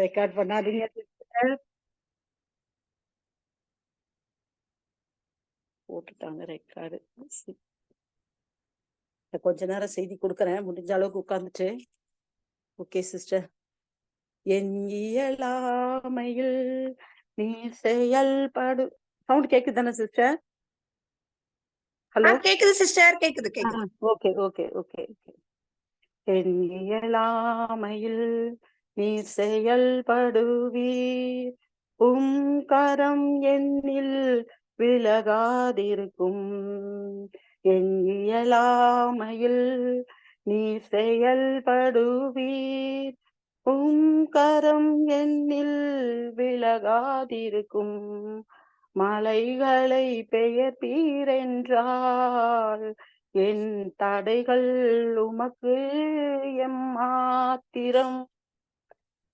Record பண்ணாதீங்க sister. போட்டுட்டாங்க record. கொஞ்ச நேரம் செய்தி கொடுக்குறேன், முடிஞ்ச அளவுக்கு உட்கார்ந்துட்டு. Okay sister. என் இயலாமையில் நீ செயல்படு. சவுண்ட் கேக்குது தானே சிஸ்டர்? ஹலோ, கேக்குது சிஸ்டர், கேக்குது கேக்குது. Okay okay okay. என் இயலாமையில் நீ செயல்படுவீர், உம் கரம் என்னில் விலகாதிருக்கும். என் இயலாமையில் நீ செயல்படுவீர், உம் கரம் என்னில் விலகாதிருக்கும். மலைகளை பெயர்ப்பீரென்றால் என் தடைகள் உமக்கு எம்மாத்திரம்.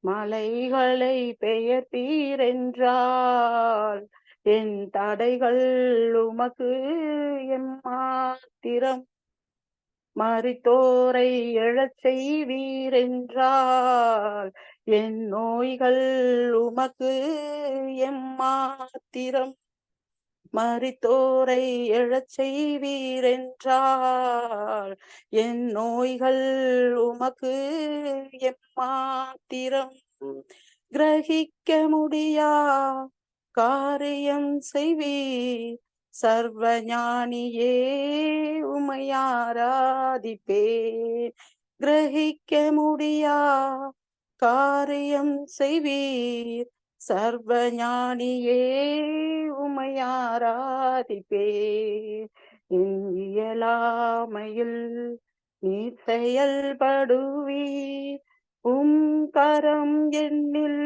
மலைகளை பெயர்ப்பீரென்றால் என் தடைகள் உமக்கு எம்மாத்திரம். மரித்தோரை எழச் செய்வீரென்றால் என் நோய்கள் உமக்கு எம்மாத்திரம். மரித்தோரை எழச் செய்வீரென்றால் என் நோய்கள் உமக்கு எம்மாத்திரம். கிரகிக்க முடியா காரியம் செய்வீர், சர்வ ஞானியே உமை ஆராதிப்பேன். கிரகிக்க முடியா காரியம் செய்வீர், சர்வ ஞானியே உமை ஆராதிப்பேன். என் இயலாமையில் நீ செயல்படுவீர், உம் கரம் என்னில்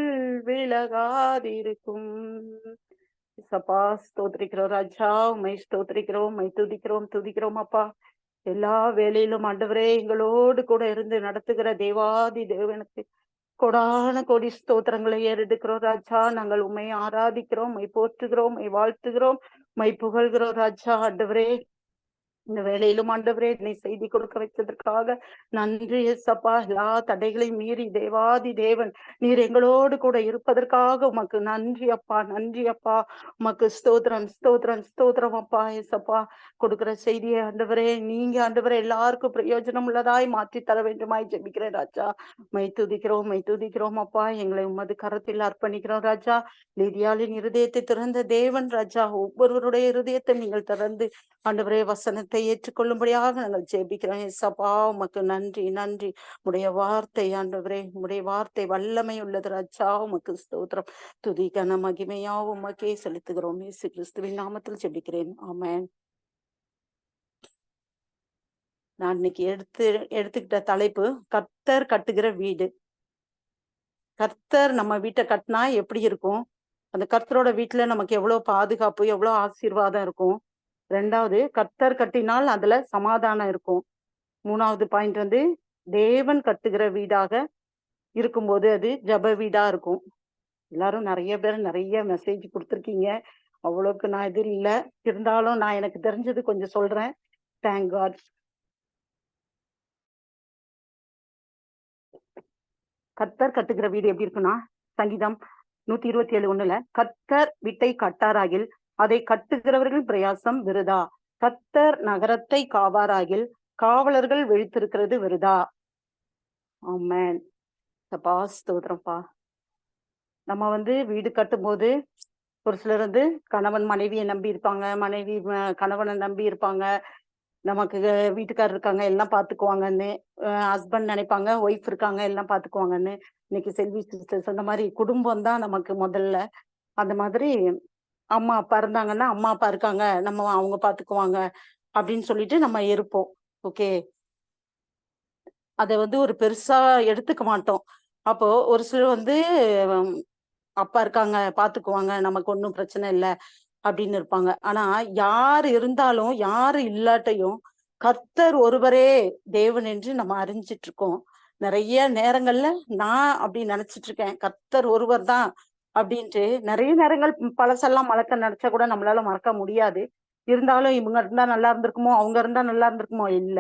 விலகாதிருக்கும். சப்பா ஸ்தோத்திரிக்கிறோம் ராஜா, உமை ஸ்தோத்திரிக்கிறோம், உமை துதிக்கிறோம் அப்பா. எல்லா வேலையிலும் ஆண்டவரே எங்களோடு கூட இருந்து நடத்துகிற தேவாதி தேவனுக்கு கொடான கொடி ஸ்தோத்திரங்களை ஏறெடுக்கிறோம் ராஜா. நாங்கள் உம்மை ஆராதிக்கிறோம், உம்மை போற்றுகிறோம், உம்மை வாழ்த்துகிறோம், உம்மை புகழ்கிறோம் ராஜா. ஆண்டவரே இந்த வேலையிலும் ஆண்டவரே என்னை செய்தி கொடுக்க வைத்ததற்காக நன்றி ஏசப்பா. எல்லா தடைகளையும் மீறி தேவாதி தேவன் நீர் எங்களோடு கூட இருப்பதற்காக உமக்கு நன்றி அப்பா, நன்றி அப்பா. உமக்கு ஸ்தோத்திரம் ஸ்தோத்திரம் ஸ்தோத்திரம் அப்பா. ஏசப்பா கொடுக்கிற செய்தியை ஆண்டவரே நீங்க ஆண்டவரே எல்லாருக்கும் பிரயோஜனம் உள்ளதாய் மாற்றி தர வேண்டுமாய் ஜெபிக்கிறேன் ராஜா. மை துதிக்கிறோம் அப்பா. எங்களை உமது கரத்தில் அர்ப்பணிக்கிறோம் ராஜா. லிதியாளின் இருதயத்தை திறந்த தேவன் ராஜா, ஒவ்வொருவருடைய இருதயத்தை நீங்கள் திறந்து ஆண்டவரே வசனத்தை ஏற்றுக்கொள்ளும்படியாக நாங்கள் ஜெபிக்கிறோம். ஏசப்பா உமக்கு நன்றி நன்றி. உடைய வார்த்தை ஆண்டவரே, உடைய வார்த்தை வல்லமை உள்ளது ராஜா. உமக்கு ஸ்தோத்திரம், துதி கன மகிமையா உமக்கே செலுத்துகிறோம். இயேசு கிறிஸ்துவின் நாமத்தில் ஜெபிக்கிறேன், ஆமென். நான் இன்னைக்கு எடுத்துக்கிட்ட தலைப்பு கர்த்தர் கட்டுகிற வீடு. கர்த்தர் நம்ம வீட்டை கட்டினா எப்படி இருக்கும், அந்த கர்த்தரோட வீட்டுல நமக்கு எவ்வளவு பாதுகாப்பு, எவ்வளவு ஆசீர்வாதம் இருக்கும். ரெண்டாவது, கர்த்தர் கட்டினால் அதுல சமாதானம் இருக்கும். மூணாவது பாயிண்ட் வந்து தேவன் கட்டுகிற வீடாக இருக்கும்போது அது ஜப வீடா இருக்கும். எல்லாரும் நிறைய பேர் நிறைய மெசேஜ் கொடுத்துருக்கீங்க, அவ்வளவுக்கு நான் இது இல்லை, இருந்தாலும் நான் எனக்கு தெரிஞ்சது கொஞ்சம் சொல்றேன். Thank God. கர்த்தர் கட்டுகிற வீடு எப்படி இருக்குன்னா, சங்கீதம் 127:1 கர்த்தர் வீட்டை கட்டாராகில் அதை கட்டுகிறவர்கள் பிரயாசம் விருதா. கர்த்தர் நகரத்தை காவாராகில் காவலர்கள் விழித்திருக்கிறது விருதா. ஆமென். அப்பா ஸ்தோத்திரம்ப்பா. நம்ம வந்து வீடு கட்டும் போது ஒரு சிலர் வந்து கணவன் மனைவியை நம்பி இருப்பாங்க, மனைவி கணவனை நம்பி இருப்பாங்க. நமக்கு வீட்டுக்காரர் இருக்காங்க எல்லாம் பாத்துக்குவாங்கன்னு, ஹஸ்பண்ட் நினைப்பாங்க ஒய்ஃப் இருக்காங்க எல்லாம் பாத்துக்குவாங்கன்னு. இன்னைக்கு செல்வி சிஸ்டர் சொன்ன மாதிரி குடும்பம் தான் நமக்கு முதல்ல. அந்த மாதிரி அம்மா அப்பா இருந்தாங்கன்னா அம்மா அப்பா இருக்காங்க, நம்ம அவங்க பாத்துக்குவாங்க அப்படின்னு சொல்லிட்டு நம்ம இருப்போம். ஓகே, அதை வந்து ஒரு பெருசா எடுத்துக்க மாட்டோம். அப்போ ஒரு சிலர் வந்து அப்பா இருக்காங்க பாத்துக்குவாங்க, நமக்கு ஒன்றும் பிரச்சனை இல்லை அப்படின்னு இருப்பாங்க. ஆனா யாரு இருந்தாலும் யாரு இல்லாட்டையும் கர்த்தர் ஒருவரே தேவன் என்று நம்ம அறிஞ்சிட்டு இருக்கோம். நிறைய நேரங்கள்ல நான் அப்படி நினைச்சிட்டு இருக்கேன், கர்த்தர் ஒருவர் தான் அப்படின்ட்டு. நிறைய நேரங்கள் பழசெல்லாம் மறக்க நினைச்சா கூட நம்மளால மறக்க முடியாது. இருந்தாலும் இவங்க இருந்தா நல்லா இருந்திருக்குமோ, அவங்க இருந்தா நல்லா இருந்திருக்குமோ, இல்ல,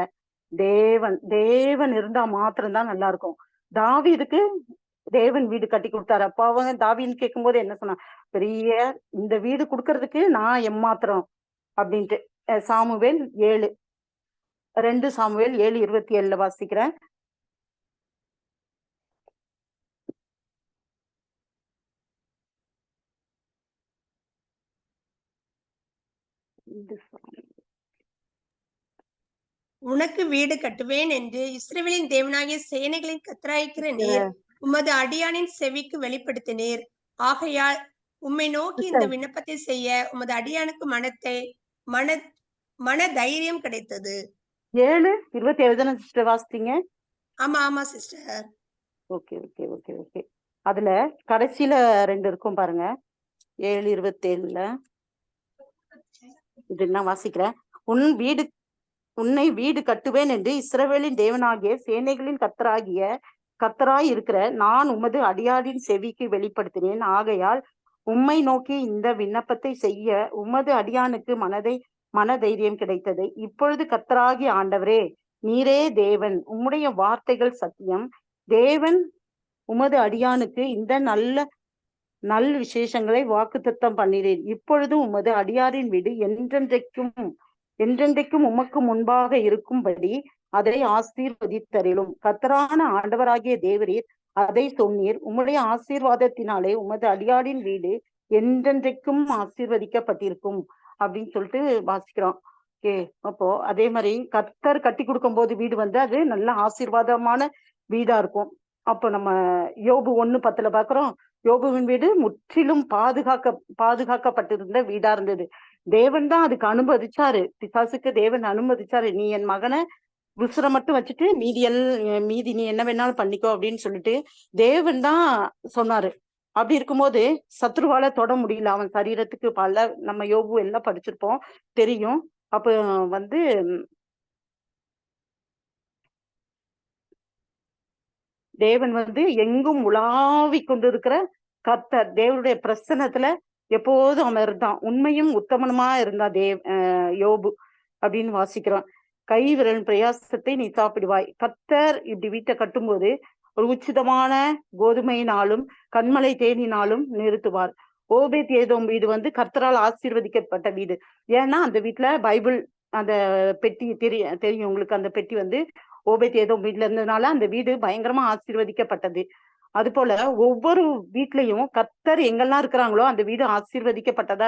தேவன் தேவன் இருந்தா மாத்திரம்தான் நல்லா இருக்கும். தாவீதுக்கு தேவன் வீடு கட்டி கொடுத்தாரு. அப்ப அவங்க தாவீதுன்னு கேட்கும்போது என்ன சொன்னா, பெரிய இந்த வீடு கொடுக்கறதுக்கு நான் எம்மாத்திரம் அப்படின்ட்டு. சாமுவேல் 7 2 சாமுவேல் 7:27 வாசிக்கிறேன். உனக்கு வீடு கட்டுவேன் என்று இஸ்ரவேலின் தேவனாகிய சேனைகளின் கர்த்தராயிருக்கிற நீர் உமது அடியானின் செவிக்கு வெளிப்படுத்தினீர். ஆகையால் உம்மை நோக்கி இந்த விண்ணப்பத்தை செய்ய உமது அடியானுக்கு மன தைரியம் கிடைத்தது. 7:27 தானே சிஸ்டர் வாசித்தீங்க? ஆமா sister. Okay okay okay okay. அதுல கடைசியில 2 இருக்கும் பாருங்க. 7:27 இது நான் வாசிக்கிறேன். உன்னை வீடு கட்டுவேன் என்று இஸ்ரவேலின் தேவனாகிய சேனைகளின் கர்த்தராய் இருக்கிற நான் உமது அடியாரின் செவிக்கு வெளிப்படுத்தினேன். ஆகையால் உம்மை நோக்கி இந்த விண்ணப்பத்தை செய்ய உமது அடியானுக்கு மன தைரியம் கிடைத்தது. இப்பொழுது கர்த்தராகிய ஆண்டவரே, நீரே தேவன், உம்முடைய வார்த்தைகள் சத்தியம். தேவன் உமது அடியானுக்கு இந்த நல் விசேஷங்களை வாக்குத்தத்தம் பண்ணினேன். இப்பொழுது உமது அடியாரின் வீடு என்றென்றைக்கும் உமக்கு முன்பாக இருக்கும்படி அதை ஆசீர்வதித்தருளும். கர்த்தரான ஆண்டவராகிய தேவரீர் அதை சொன்னீர். உம்முடைய ஆசீர்வாதத்தினாலே உமது அடியாரின் வீடு என்றென்றைக்கும் ஆசீர்வதிக்கப்பட்டிருக்கும் அப்படின்னு சொல்லிட்டு வாசிக்கிறோம். ஓகே. அப்போ அதே மாதிரி கர்த்தர் கட்டி கொடுக்கும் போது வீடு வந்து அது நல்ல ஆசீர்வாதமான வீடா இருக்கும். அப்போ நம்ம யோபு 1:10 பாக்குறோம். யோபுவின் வீடு முற்றிலும் பாதுகாக்கப்பட்டிருந்த வீடா இருந்தது. தேவன் தான் அதுக்கு அனுமதிச்சாரு. பிசாசுக்கு தேவன் அனுமதிச்சாரு. நீ என் மகனை உசுரை மட்டும் வச்சுட்டு மீதி நீ என்ன வேணாலும் பண்ணிக்கோ அப்படின்னு சொல்லிட்டு தேவன் தான் சொன்னாரு. அப்படி இருக்கும்போது சத்ருவால தொட முடியல அவன் சரீரத்துக்கு. நம்ம யோபு எல்லாம் படிச்சிருப்போம், தெரியும். அப்ப வந்து தேவன் வந்து எங்கும் உலாவி கொண்டிருக்கிற கர்த்தர், தேவனுடைய பிரசன்னத்துல எப்போதும் அவன் இருந்தான். உண்மையும் உத்தமனுமா இருந்தா யோபு அப்படின்னு வாசிக்கிறோம். கை விரல் பிரயாசத்தை நீ சாப்பிடுவாய். கர்த்தர் இப்படி வீட்டை கட்டும்போது ஒரு உச்சிதமான கோதுமையினாலும் கண்மலை தேனினாலும் நிறுத்துவார். ஓபேத் ஏதோம் வீடு வந்து கர்த்தரால் ஆசீர்வதிக்கப்பட்ட வீடு. ஏன்னா அந்த வீட்டுல பைபிள் அந்த பெட்டி தெரியும் உங்களுக்கு. அந்த பெட்டி வந்து ஓபேத் ஏதோம் வீட்டுல இருந்ததுனால அந்த வீடு பயங்கரமா ஆசீர்வதிக்கப்பட்டது. அது போல ஒவ்வொரு வீட்லயும் கர்த்தர் எங்கெல்லாம் இருக்கிறாங்களோ அந்த வீடு ஆசீர்வதிக்கப்பட்டதா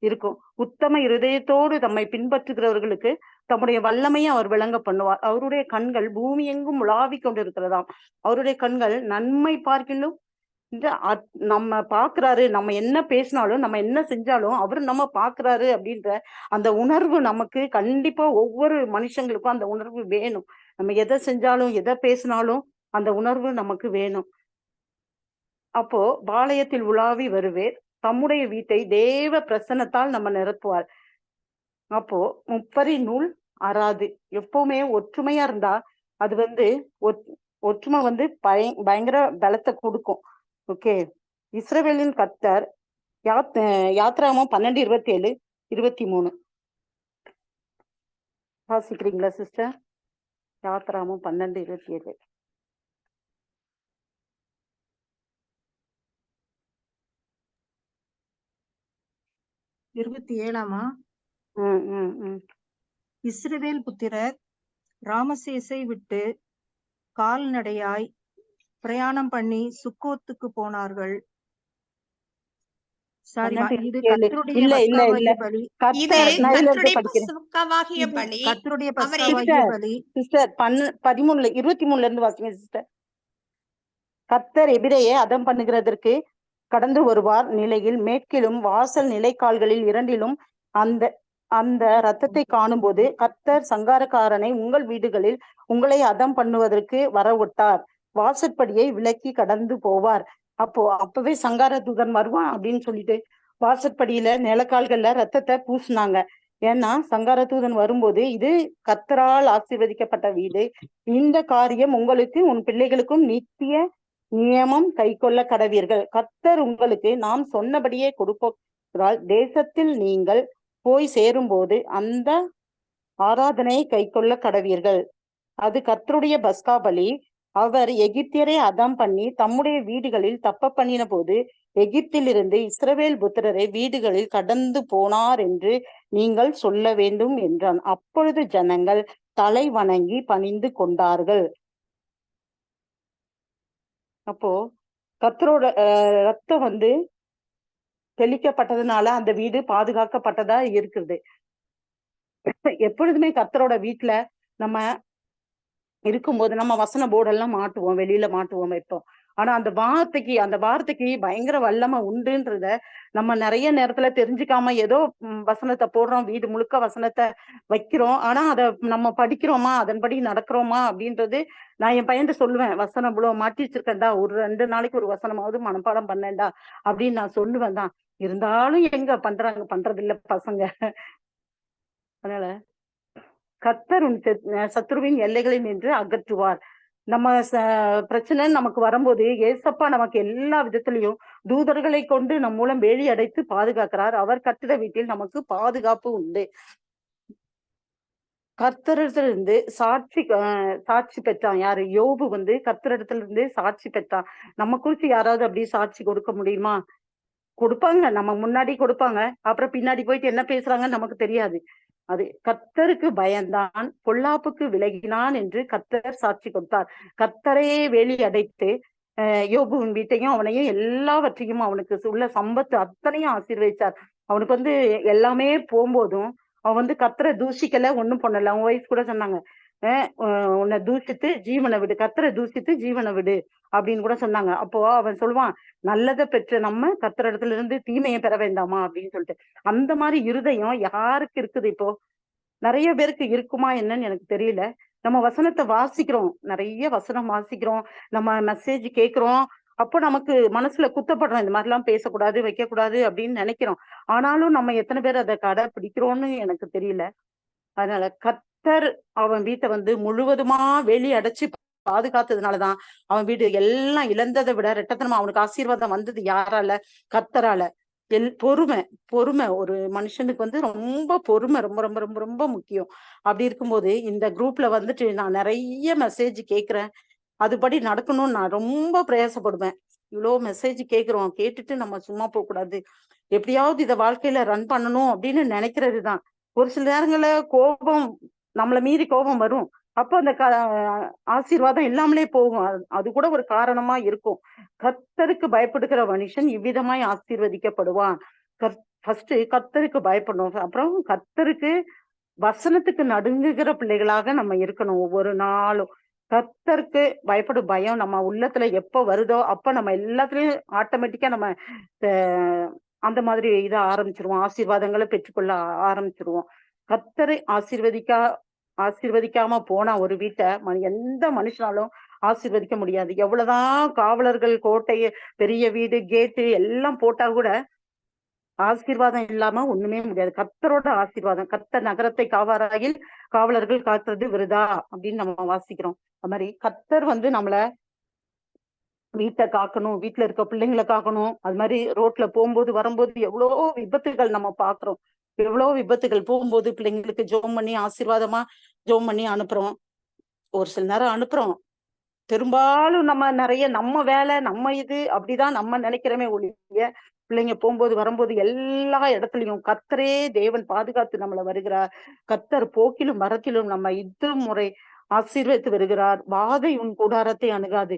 இருக்கும். உத்தம இருதயத்தோடு தம்மை பின்பற்றுகிறவர்களுக்கு தம்முடைய வல்லமையை அவர் விளங்க பண்ணுவார். அவருடைய கண்கள் பூமி எங்கும் உலாவி கொண்டிருக்கிறதாம். அவருடைய கண்கள் நன்மை பார்க்கிலும் நம்ம பாக்குறாரு. நம்ம என்ன பேசினாலும் நம்ம என்ன செஞ்சாலும் அவரு நம்ம பாக்குறாரு அப்படின்ற அந்த உணர்வு நமக்கு கண்டிப்பா ஒவ்வொரு மனுஷங்களுக்கும் அந்த உணர்வு வேணும். நம்ம எதை செஞ்சாலும் எதை பேசினாலும் அந்த உணர்வு நமக்கு வேணும். அப்போ பாளையத்தில் உலாவி வருவேர், தம்முடைய வீட்டை தேவ பிரசன்னத்தால் நம்ம நிரப்புவார். அப்போ முப்பரி நூல் அறாது. எப்பவுமே ஒற்றுமையா இருந்தா அது வந்து ஒற்றுமை வந்து பயங்கர பலத்தை கொடுக்கும். ஓகே. இஸ்ரவேலின் கர்த்தர் யாத்ராகமம் 12:27-23 வாசிக்கிறீங்களா சிஸ்டர்? யாத்ராகமம் 12:27. 27ஆமா? இஸ்ரவேல் புத்திரர் ராமசேசை விட்டு கால்நடையாய் பிரயாணம் பண்ணி சுக்கோத்துக்கு போனார்கள். இது கர்த்தருடைய பஸ்காவாகிய பலி. கர்த்தருடைய பஸ்காவாகிய பலி. சிஸ்டர் 23 இருந்து வாசிங்க சிஸ்டர். கர்த்தர் எபிரேயை அதம் பண்ணுகிறதற்கு கடந்து வருவார் நிலையில் மேற்கிலும் வாசல் நிலைக்கால்களில் 2 அந்த ரத்தத்தை காணும் போது கர்த்தர் சங்காரக்காரனை உங்கள் வீடுகளில் உங்களை அதம் பண்ணுவதற்கு வரவிட்டார். வாசற்படியை விலக்கி கடந்து போவார். அப்பவே சங்கார தூதன் வருவான் அப்படின்னு சொல்லிட்டு வாசற்படியில நிலக்கால்கள்ல ரத்தத்தை பூசினாங்க. ஏன்னா சங்கார தூதன் வரும்போது இது கர்த்தரால் ஆசீர்வதிக்கப்பட்ட வீடு. இந்த காரியம் உங்களுக்கு உன் பிள்ளைகளுக்கும் நித்திய நியமம் கை கொள்ள கடவீர்கள். கர்த்தர் உங்களுக்கு நாம் சொன்னபடியே கொடுப்பதால் தேசத்தில் நீங்கள் போய் சேரும் போது அந்த ஆராதனையை கை கொள்ள கடவீர்கள். அது கர்த்தருடைய பஸ்கா பலி. அவர் எகிப்தியரை அதம் பண்ணி தம்முடைய வீடுகளில் தப்ப பண்ணின போது எகிப்திலிருந்து இஸ்ரவேல் புத்திரரை வீடுகளில் கடந்து போனார் என்று நீங்கள் சொல்ல வேண்டும் என்றான். அப்பொழுது ஜனங்கள் தலை வணங்கி பணிந்து கொண்டார்கள். அப்போ கர்த்தரோட ரத்தம் வந்து தெளிக்கப்பட்டதுனால அந்த வீடு பாதுகாக்கப்பட்டதா இருக்குது. எப்பொழுதுமே கர்த்தரோட வீட்டுல நம்ம இருக்கும்போது நம்ம வசன போர்டெல்லாம் மாட்டுவோம், வெளியில மாட்டுவோம், வைப்போம். ஆனா அந்த வார்த்தைக்கு பயங்கர வல்லமை உண்டுன்றத நம்ம நிறைய நேரத்துல தெரிஞ்சுக்காம ஏதோ வசனத்தை போடுறோம், வீடு முழுக்க வசனத்தை வைக்கிறோம். ஆனா அதை நம்ம படிக்கிறோமா, அதன்படி நடக்கிறோமா அப்படின்றது நான் என் பையன் சொல்லுவேன். வசனம் இவ்வளவு மாட்டி வச்சிருக்கேன்டா, ஒரு 2 நாளைக்கு ஒரு வசனமாவது மனப்பாடம் பண்ணேன்டா அப்படின்னு நான் சொல்லுவேன் தான். இருந்தாலும் எங்க பண்றது இல்ல பசங்க. அதனால கர்த்தர் உன் சத்துருவின் எல்லைகளை நின்று அகற்றுவார். நம்ம பிரச்சனை நமக்கு வரும்போது ஏசப்பா நமக்கு எல்லா விதத்திலையும் தூதர்களை கொண்டு நம் மூலம் வேலி அடைத்து பாதுகாக்கிறார். அவர் கட்டிட வீட்டில் நமக்கு பாதுகாப்பு உண்டு. கர்த்தரிடத்திலிருந்து சாட்சி பெற்றான். யாரு? யோபு வந்து கர்த்தரிடத்திலிருந்து சாட்சி பெற்றான். நம்ம குறிச்சு யாராவது அப்படி சாட்சி கொடுக்க முடியுமா? கொடுப்பாங்க, நம்ம முன்னாடி கொடுப்பாங்க, அப்புறம் பின்னாடி போயிட்டு என்ன பேசுறாங்கன்னு நமக்கு தெரியாது. அது கர்த்தருக்கு பயந்தான், பொல்லாப்புக்கு விலகினான் என்று கர்த்தர் சாட்சி கொடுத்தார். கர்த்தரையே வேலி அடைத்து யோபுவின் வீட்டையும் அவனையும் எல்லாவற்றையும் அவனுக்கு உள்ள சம்பத்து அத்தனையும் ஆசீர்வதிச்சார். அவனுக்கு வந்து எல்லாமே போகும்போதும் அவன் வந்து கர்த்தரை தூஷிக்கல, ஒண்ணும் பண்ணல. அவன் ஒய்ஃப் கூட சொன்னாங்க, உன்னை தூஷித்து ஜீவனை விடு, கர்த்தரை தூஷித்து ஜீவனை விடு அப்படின்னு கூட சொன்னாங்க. அப்போ அவன் சொல்லுவான், நல்லதை பெற்ற நம்ம கர்த்தர் இடத்துல இருந்து தீமையை பெற வேண்டாமா அப்படின்னு சொல்லிட்டு. அந்த மாதிரி இருதயம் யாருக்கு இருக்குது? இப்போ நிறைய பேருக்கு இருக்குமா என்னன்னு எனக்கு தெரியல. நம்ம வசனத்தை வாசிக்கிறோம், நிறைய வசனம் வாசிக்கிறோம், நம்ம மெசேஜ் கேட்கிறோம். அப்போ நமக்கு மனசுல குத்தப்படுறோம், இந்த மாதிரி எல்லாம் பேசக்கூடாது, வைக்கக்கூடாது அப்படின்னு நினைக்கிறோம். ஆனாலும் நம்ம எத்தனை பேர் அதை கடைபிடிக்கிறோம்னு எனக்கு தெரியல. அதனால கர்த்தர் அவன் வீட்டை வந்து முழுவதுமா வேலி அடைச்சு பாதுகாத்ததுனாலதான் அவன் வீடு எல்லாம் இழந்ததை விட ரெட்டத்தனமா அவனுக்கு ஆசீர்வாதம் வந்தது. யாரால? கர்த்தரால. பொறுமை ஒரு மனுஷனுக்கு வந்து ரொம்ப பொறுமை ரொம்ப ரொம்ப ரொம்ப ரொம்ப முக்கியம். அப்படி இருக்கும்போது இந்த குரூப்ல வந்துட்டு நான் நிறைய மெசேஜ் கேட்கிறேன், அதுபடி நடக்கணும்னு நான் ரொம்ப பிரயாசப்படுவேன். இவ்வளோ மெசேஜ் கேட்கிறோம், கேட்டுட்டு நம்ம சும்மா போக கூடாது, எப்படியாவது இதை வாழ்க்கையில ரன் பண்ணணும் அப்படின்னு நினைக்கிறது தான். ஒரு சில நேரங்கள்ல கோபம், நம்மளை மீறி கோபம் வரும். அப்போ அந்த ஆசீர்வாதம் இல்லாமலே போகும். அது கூட ஒரு காரணமா இருக்கும். கர்த்தருக்கு பயப்படுகிற மனுஷன் இவ்விதமாய் ஆசீர்வதிக்கப்படுவான். ஃபர்ஸ்ட் கர்த்தருக்கு பயப்படணும். அப்புறம் கர்த்தருக்கு வசனத்துக்கு நடுங்குகிற பிள்ளைகளாக நம்ம இருக்கணும். ஒவ்வொரு நாளும் கர்த்தருக்கு பயப்படும் பயம் நம்ம உள்ளத்துல எப்ப வருதோ அப்ப நம்ம எல்லாத்துலயும் ஆட்டோமேட்டிக்கா நம்ம அந்த மாதிரி இத ஆரம்பிச்சிருவோம், ஆசீர்வாதங்களை பெற்றுக்கொள்ள ஆரம்பிச்சிருவோம். கர்த்தரை ஆசீர்வதிக்காம போனா ஒரு வீட்டை எந்த மனுஷனாலும் ஆசீர்வதிக்க முடியாது. எவ்வளவுதான் காவலர்கள், கோட்டை, பெரிய வீடு, கேட்டு எல்லாம் போட்டா கூட ஆசீர்வாதம் இல்லாம ஒண்ணுமே முடியாது. கர்த்தரோட ஆசீர்வாதம். கர்த்தர் நகரத்தை காவாராயில் காவலர்கள் காத்துறது விருதா அப்படின்னு நம்ம வாசிக்கிறோம். அது மாதிரி கர்த்தர் வந்து நம்மள வீட்டை காக்கணும், வீட்டுல இருக்க பிள்ளைங்களை காக்கணும். அது மாதிரி ரோட்ல போகும்போது வரும்போது எவ்வளவோ விபத்துகள் நம்ம பாக்குறோம். எவ்வளவோ விபத்துகள் போகும்போது பிள்ளைங்களுக்கு ஜோம் பண்ணி ஆசீர்வாதமா ஜோம் பண்ணி அனுப்புறோம். ஒரு சில நேரம் அனுப்புறோம், பெரும்பாலும் நம்ம நிறைய நம்ம வேலை நம்ம இது அப்படிதான் நம்ம நினைக்கிறோமே ஒழிய, பிள்ளைங்க போகும்போது வரும்போது எல்லா இடத்துலயும் கர்த்தரே தேவன் பாதுகாத்து நம்மள வருகிறார். கர்த்தர் போக்கிலும் மரத்திலும் நம்ம முறை ஆசீர்வதித்து வருகிறார். வாதை உன் கூடாரத்தை அணுகாது.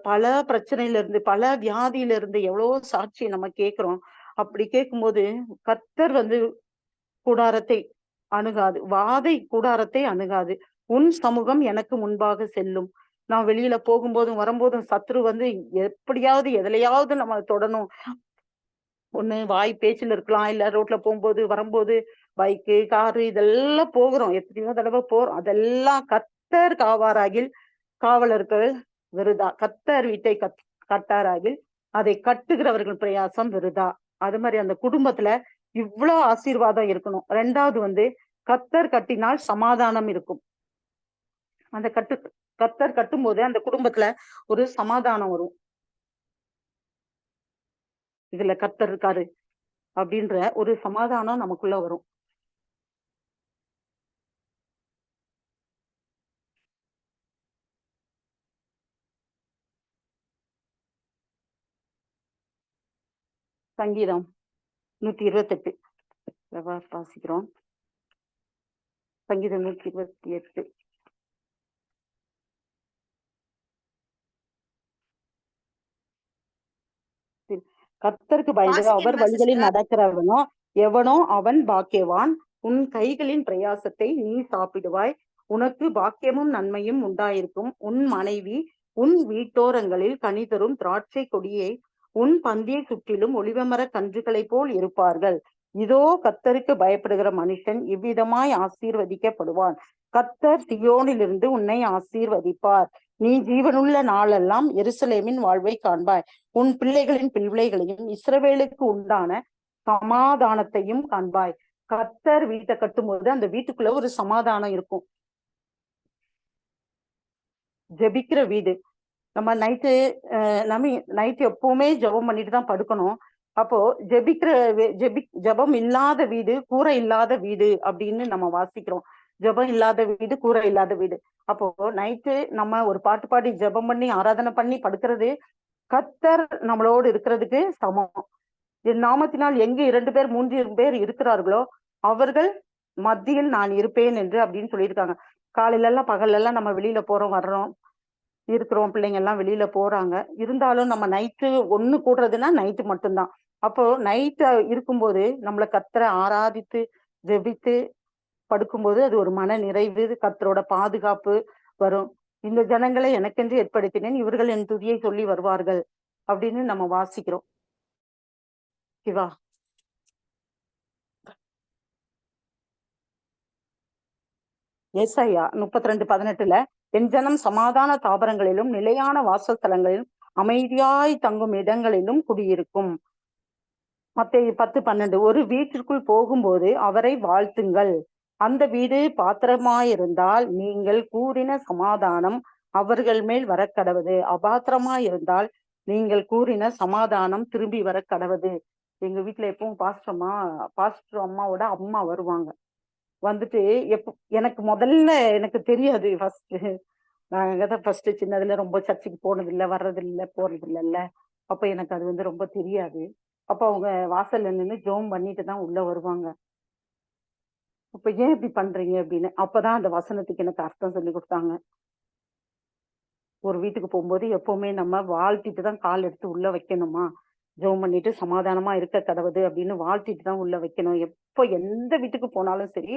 பல பிரச்சனையில இருந்து, பல வியாதியில இருந்து எவ்வளவோ சாட்சியை நம்ம கேட்கிறோம். அப்படி கேட்கும்போது கர்த்தர் வந்து கூடாரத்தை அணுகாது, வாதை கூடாரத்தை அணுகாது. உன் சமூகம் எனக்கு முன்பாக செல்லும். நான் வெளியில போகும்போதும் வரும்போதும் சத்ரு வந்து எப்படியாவது எதுலையாவது நம்ம தொடணும். ஒண்ணு வாய் பேச்சுல இருக்கலாம், இல்ல ரோட்ல போகும்போது வரும்போது பைக்கு, காரு இதெல்லாம் போகிறோம், எத்தனையோ தடவை போறோம். அதெல்லாம் கர்த்தர் காவாராகில் காவலர்கள் விருதா. கர்த்தர் வீட்டை கட்டாராகில் அதை கட்டுகிறவர்கள் பிரயாசம் விருதா. அது மாதிரி அந்த குடும்பத்துல இவ்வளவு ஆசீர்வாதம் இருக்கணும். 2வது வந்து கர்த்தர் கட்டினால் சமாதானம் இருக்கும். அந்த கர்த்தர் கட்டும் போது அந்த குடும்பத்துல ஒரு சமாதானம் வரும். இதுல கர்த்தர் இருக்காரு அப்படின்ற ஒரு சமாதானம் நமக்குள்ள வரும். சங்கீதம் 128 வாசிக்கிறோம். சங்கீதம் 128. கர்த்தருக்கு பயந்து அவர் வழிகளில் நடக்கிறவனோ எவனோ அவன் பாக்கியவான். உன் கைகளின் பிரயாசத்தை நீ சாப்பிடுவாய். உனக்கு பாக்கியமும் நன்மையும் உண்டாயிருக்கும். உன் மனைவி உன் வீட்டோரங்களில் கனி தரும் திராட்சை கொடியை உன் பந்தியை சுற்றிலும் ஒலிவமர கன்றுகளை போல் இருப்பார்கள். இதோ கர்த்தருக்கு பயப்படுகிற மனுஷன் இவ்விதமாய் ஆசீர்வதிக்கப்படுவான். கர்த்தர் சியோனிலிருந்து உன்னை ஆசீர்வதிப்பார். நீ ஜீவனுள்ள நாளெல்லாம் எருசலேமின் வாழ்வை காண்பாய். உன் பிள்ளைகளின் பிள்ளைகளையும் இஸ்ரவேலுக்கு உண்டான சமாதானத்தையும் காண்பாய். கர்த்தர் வீட்டை கட்டும்போது அந்த வீட்டுக்குள்ள ஒரு சமாதானம் இருக்கும். ஜெபிக்கிற வீடு. நம்ம நைட்டு எப்பவுமே ஜெபம் பண்ணிட்டு தான் படுக்கணும். அப்போ ஜெபம் இல்லாத வீடு கூரை இல்லாத வீடு அப்படின்னு நம்ம வாசிக்கிறோம். ஜெபம் இல்லாத வீடு கூரை இல்லாத வீடு. அப்போ நைட்டு நம்ம ஒரு பாட்டு பாடி ஜெபம் பண்ணி ஆராதனை பண்ணி படுக்கிறது கர்த்தர் நம்மளோடு இருக்கிறதுக்கு சமம். என் நாமத்தினால் எங்கு 2 பேர் 3 பேர் இருக்கிறார்களோ அவர்கள் மத்தியில் நான் இருப்பேன் என்று அப்படின்னு சொல்லியிருக்காங்க. காலையில எல்லாம் பகல்ல எல்லாம் நம்ம வெளியில போறோம் வர்றோம் இருக்கிறோம், பிள்ளைங்க எல்லாம் வெளியில போறாங்க. இருந்தாலும் நம்ம நைட்டு ஒண்ணு கூடுறதுன்னா நைட்டு மட்டும்தான். அப்போ நைட்டு இருக்கும்போது நம்மளை கர்த்தரை ஆராதித்து ஜெபித்து படுக்கும்போது அது ஒரு மன நிறைவு, கர்த்தரோட பாதுகாப்பு வரும். இந்த ஜனங்களை எனக்கென்று ஏற்படுத்தினேன், இவர்கள் என் துதியை சொல்லி வருவார்கள் அப்படின்னு நம்ம வாசிக்கிறோம். ஓகேவா? ஏசாயா 32:18 என் ஜனம் சமாதான தாபரங்களிலும் நிலையான வாசஸ்தலங்களிலும் அமைதியாய் தங்கும் இடங்களிலும் குடியிருக்கும். மத்தேயு 10:12 ஒரு வீட்டிற்குள் போகும்போது அவரை வாழ்த்துங்கள். அந்த வீடு பாத்திரமாயிருந்தால் நீங்கள் கூறின சமாதானம் அவர்கள் மேல் வர கடவுது. அபாத்திரமாயிருந்தால் நீங்கள் கூறின சமாதானம் திரும்பி வர கடவுது. எங்க வீட்டுல எப்பவும் பாஸ்டர் அம்மாவோட அம்மா வருவாங்க. வந்துட்டு எனக்கு முதல்ல எனக்கு தெரியாது. நாங்கதான் ஃபர்ஸ்ட் சின்னதுல ரொம்ப சர்ச்சுக்கு போனதில்லை, வர்றதில்லை, போறதில்லைல்ல. அப்ப எனக்கு அது ரொம்ப தெரியாது. அப்ப அவங்க வாசல்ல நின்று ஜெபம் பண்ணிட்டு தான் உள்ள வருவாங்க. அப்ப ஏன் இப்படி பண்றீங்க அப்படின்னு. அப்பதான் அந்த வசனத்துக்கு எனக்கு அர்த்தம் சொல்லி கொடுத்தாங்க. ஒரு வீட்டுக்கு போகும்போது எப்பவுமே நம்ம வாழ்த்திட்டு தான் கால் எடுத்து உள்ள வைக்கணுமா, ஜெபம் பண்ணிட்டு சமாதானமா இருக்க கடவுது அப்படின்னு வாழ்த்திட்டு தான் உள்ள வைக்கணும். எப்போ எந்த வீட்டுக்கு போனாலும் சரி,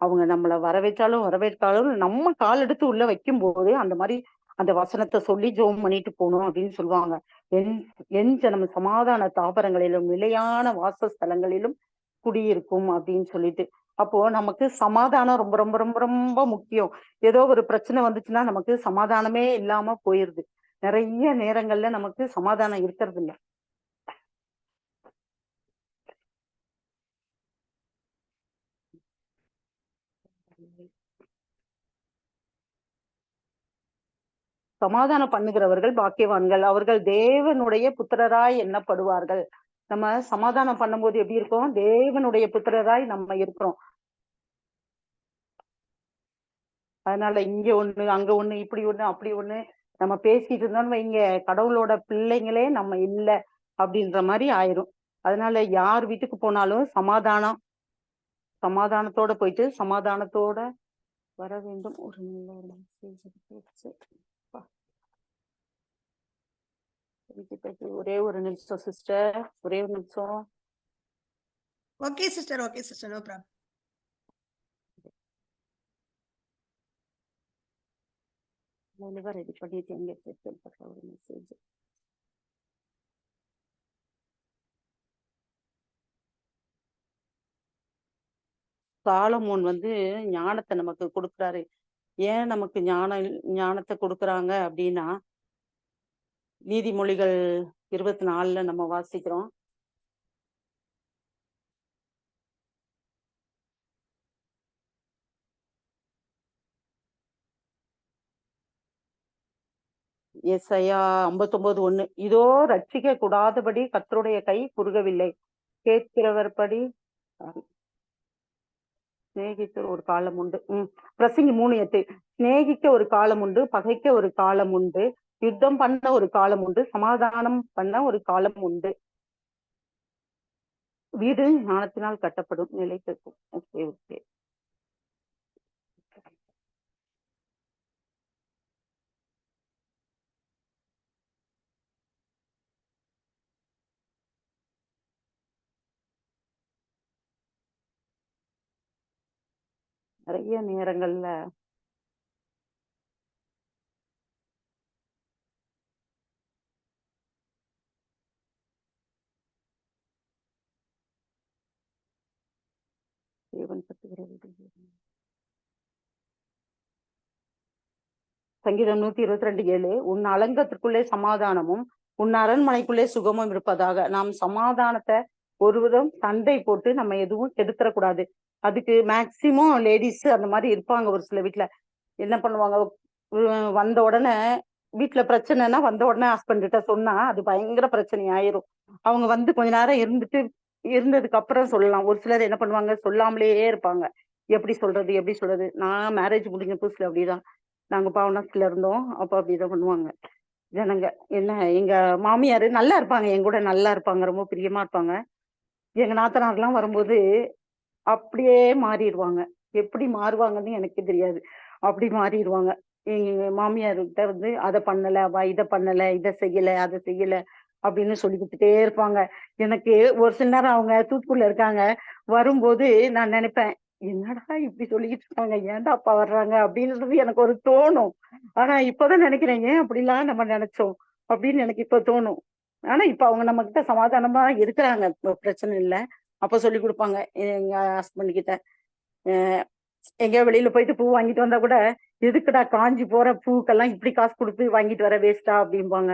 அவங்க நம்மளை வரவேற்றாலும் நம்ம கால் எடுத்து உள்ள வைக்கும் போது அந்த மாதிரி அந்த வசனத்தை சொல்லி ஜெபம் பண்ணிட்டு போகணும் அப்படின்னு சொல்லுவாங்க. என் நம்ம சமாதான தாபரங்களிலும் நிலையான வாசஸ்தலங்களிலும் குடியிருக்கும் அப்படின்னு சொல்லிட்டு. அப்போ நமக்கு சமாதானம் ரொம்ப ரொம்ப ரொம்ப ரொம்ப முக்கியம். ஏதோ ஒரு பிரச்சனை வந்துச்சுன்னா நமக்கு சமாதானமே இல்லாம போயிருது. நிறைய நேரங்கள்ல நமக்கு சமாதானம் இருக்கிறது இல்லை. சமாதானம் பண்ணுகிறவர்கள் பாக்கியவான்கள், அவர்கள் தேவனுடைய புத்திரராய் எண்ணப்படுவார்கள். நம்ம சமாதானம் பண்ணும்போது எப்படி இருக்கோம்? தேவனுடைய புத்திரராய் நம்ம இருக்கிறோம். அதனால இங்க ஒண்ணு அங்க ஒண்ணு இப்படி ஒண்ணு அப்படி ஒண்ணு நம்ம பேசிட்டு இருந்தோம்னு இங்க கடவுளோட பிள்ளைங்களே நம்ம இல்லை அப்படின்ற மாதிரி ஆயிரும். அதனால யார் வீட்டுக்கு போனாலும் சமாதானத்தோட போயிட்டு சமாதானத்தோட வர வேண்டும். ஒரு ஒரே ஒரு நிமிஷம் சிஸ்டர், ஒரே ஒரு நிமிஷம். Okay sister, okay sister, no problem. Ready பண்ணிட்டு எங்க ஒரு மெசேஜ். சாலமோன் ஞானத்தை நமக்கு கொடுக்குறாரு. ஏன் நமக்கு ஞானத்தை கொடுக்குறாங்க அப்படின்னா, நீதிமொழிகள் 24 நம்ம வாசிக்கிறோம். ஏசாயா 59:1 இதோ ரட்சிக்க கூடாதபடி கர்த்தருடைய கை குறுகவில்லை, கேட்கிறவர்படி சிநேகிக்க ஒரு காலம் உண்டு. பிரசங்கி 3:8 சிநேகிக்க ஒரு காலம் உண்டு, பகைக்க ஒரு காலம் உண்டு, யுத்தம் பண்ண ஒரு காலம் உண்டு, சமாதானம் பண்ண ஒரு காலம் உண்டு. வீடு ஞானத்தினால் கட்டப்படும், நிலைத்திருக்கும். Okay okay. நிறைய நேரங்கள்ல தேவன் கட்டுகிற வீடு. சங்கீதம் 122:7, உன் அலங்கத்திற்குள்ளே சமாதானமும் உன் அரண்மனைக்குள்ளே சுகமும் இருப்பதாக. நாம் சமாதானத்தை ஒருவிதம் சண்டை போட்டு நம்ம எதுவும் கெடுத்துடக்கூடாது. அதுக்கு மேக்சிமம் லேடிஸ் அந்த மாதிரி இருப்பாங்க. ஒரு சில வீட்டுல என்ன பண்ணுவாங்க, வந்த உடனே வீட்டுல பிரச்சனைனா வந்த உடனே ஹஸ்பண்ட் கிட்ட சொன்னா அது பயங்கர பிரச்சனை ஆயிரும். அவங்க வந்து கொஞ்ச நேரம் இருந்ததுக்கு அப்புறம் சொல்லலாம். ஒரு சிலர் என்ன பண்ணுவாங்க, சொல்லாமலே இருப்பாங்க. எப்படி சொல்றது. நான் மேரேஜ் முடிஞ்ச புதுசுல அப்படிதான். நாங்க பாவனாஸ்ல இருந்தோம். அப்ப அப்படிதான் பண்ணுவாங்க ஜனங்க. என்ன, எங்க மாமியாரு நல்லா இருப்பாங்க, என் கூட நல்லா இருப்பாங்க, ரொம்ப பிரியமா இருப்பாங்க. எங்க நாத்தனார்லாம் வரும்போது அப்படியே மாறிடுவாங்க. எப்படி மாறுவாங்கன்னு எனக்கு தெரியாது. அப்படி மாறிடுவாங்க. எங்க மாமியார்கிட்ட வந்து அதை பண்ணல, அவ இதை பண்ணல, இதை செய்யல, அதை செய்யல அப்படின்னு சொல்லி கொடுத்துட்டே இருப்பாங்க. எனக்கு ஒரு சில நேரம் அவங்க தூத்துக்குள்ள இருக்காங்க, வரும்போது நான் நினைப்பேன், என்னடா இப்படி சொல்லிக்கிட்டு இருக்காங்க, ஏன்டா அப்பா வர்றாங்க அப்படின்றது எனக்கு ஒரு தோணும். ஆனா இப்பதான் நினைக்கிறேன், ஏன் அப்படிலாம் நம்ம நினைச்சோம் அப்படின்னு எனக்கு இப்ப தோணும். ஆனா இப்ப அவங்க நம்ம கிட்ட சமாதானமா இருக்கிறாங்க, பிரச்சனை இல்லை. அப்ப சொல்லி கொடுப்பாங்க எங்க ஹஸ்பண்ட் கிட்ட, எங்கேயோ வெளியில போயிட்டு பூ வாங்கிட்டு வந்தா கூட, எதுக்குடா காஞ்சி போற பூக்கெல்லாம் இப்படி காசு கொடுத்து வாங்கிட்டு வர, வேஸ்டா அப்படிம்பாங்க.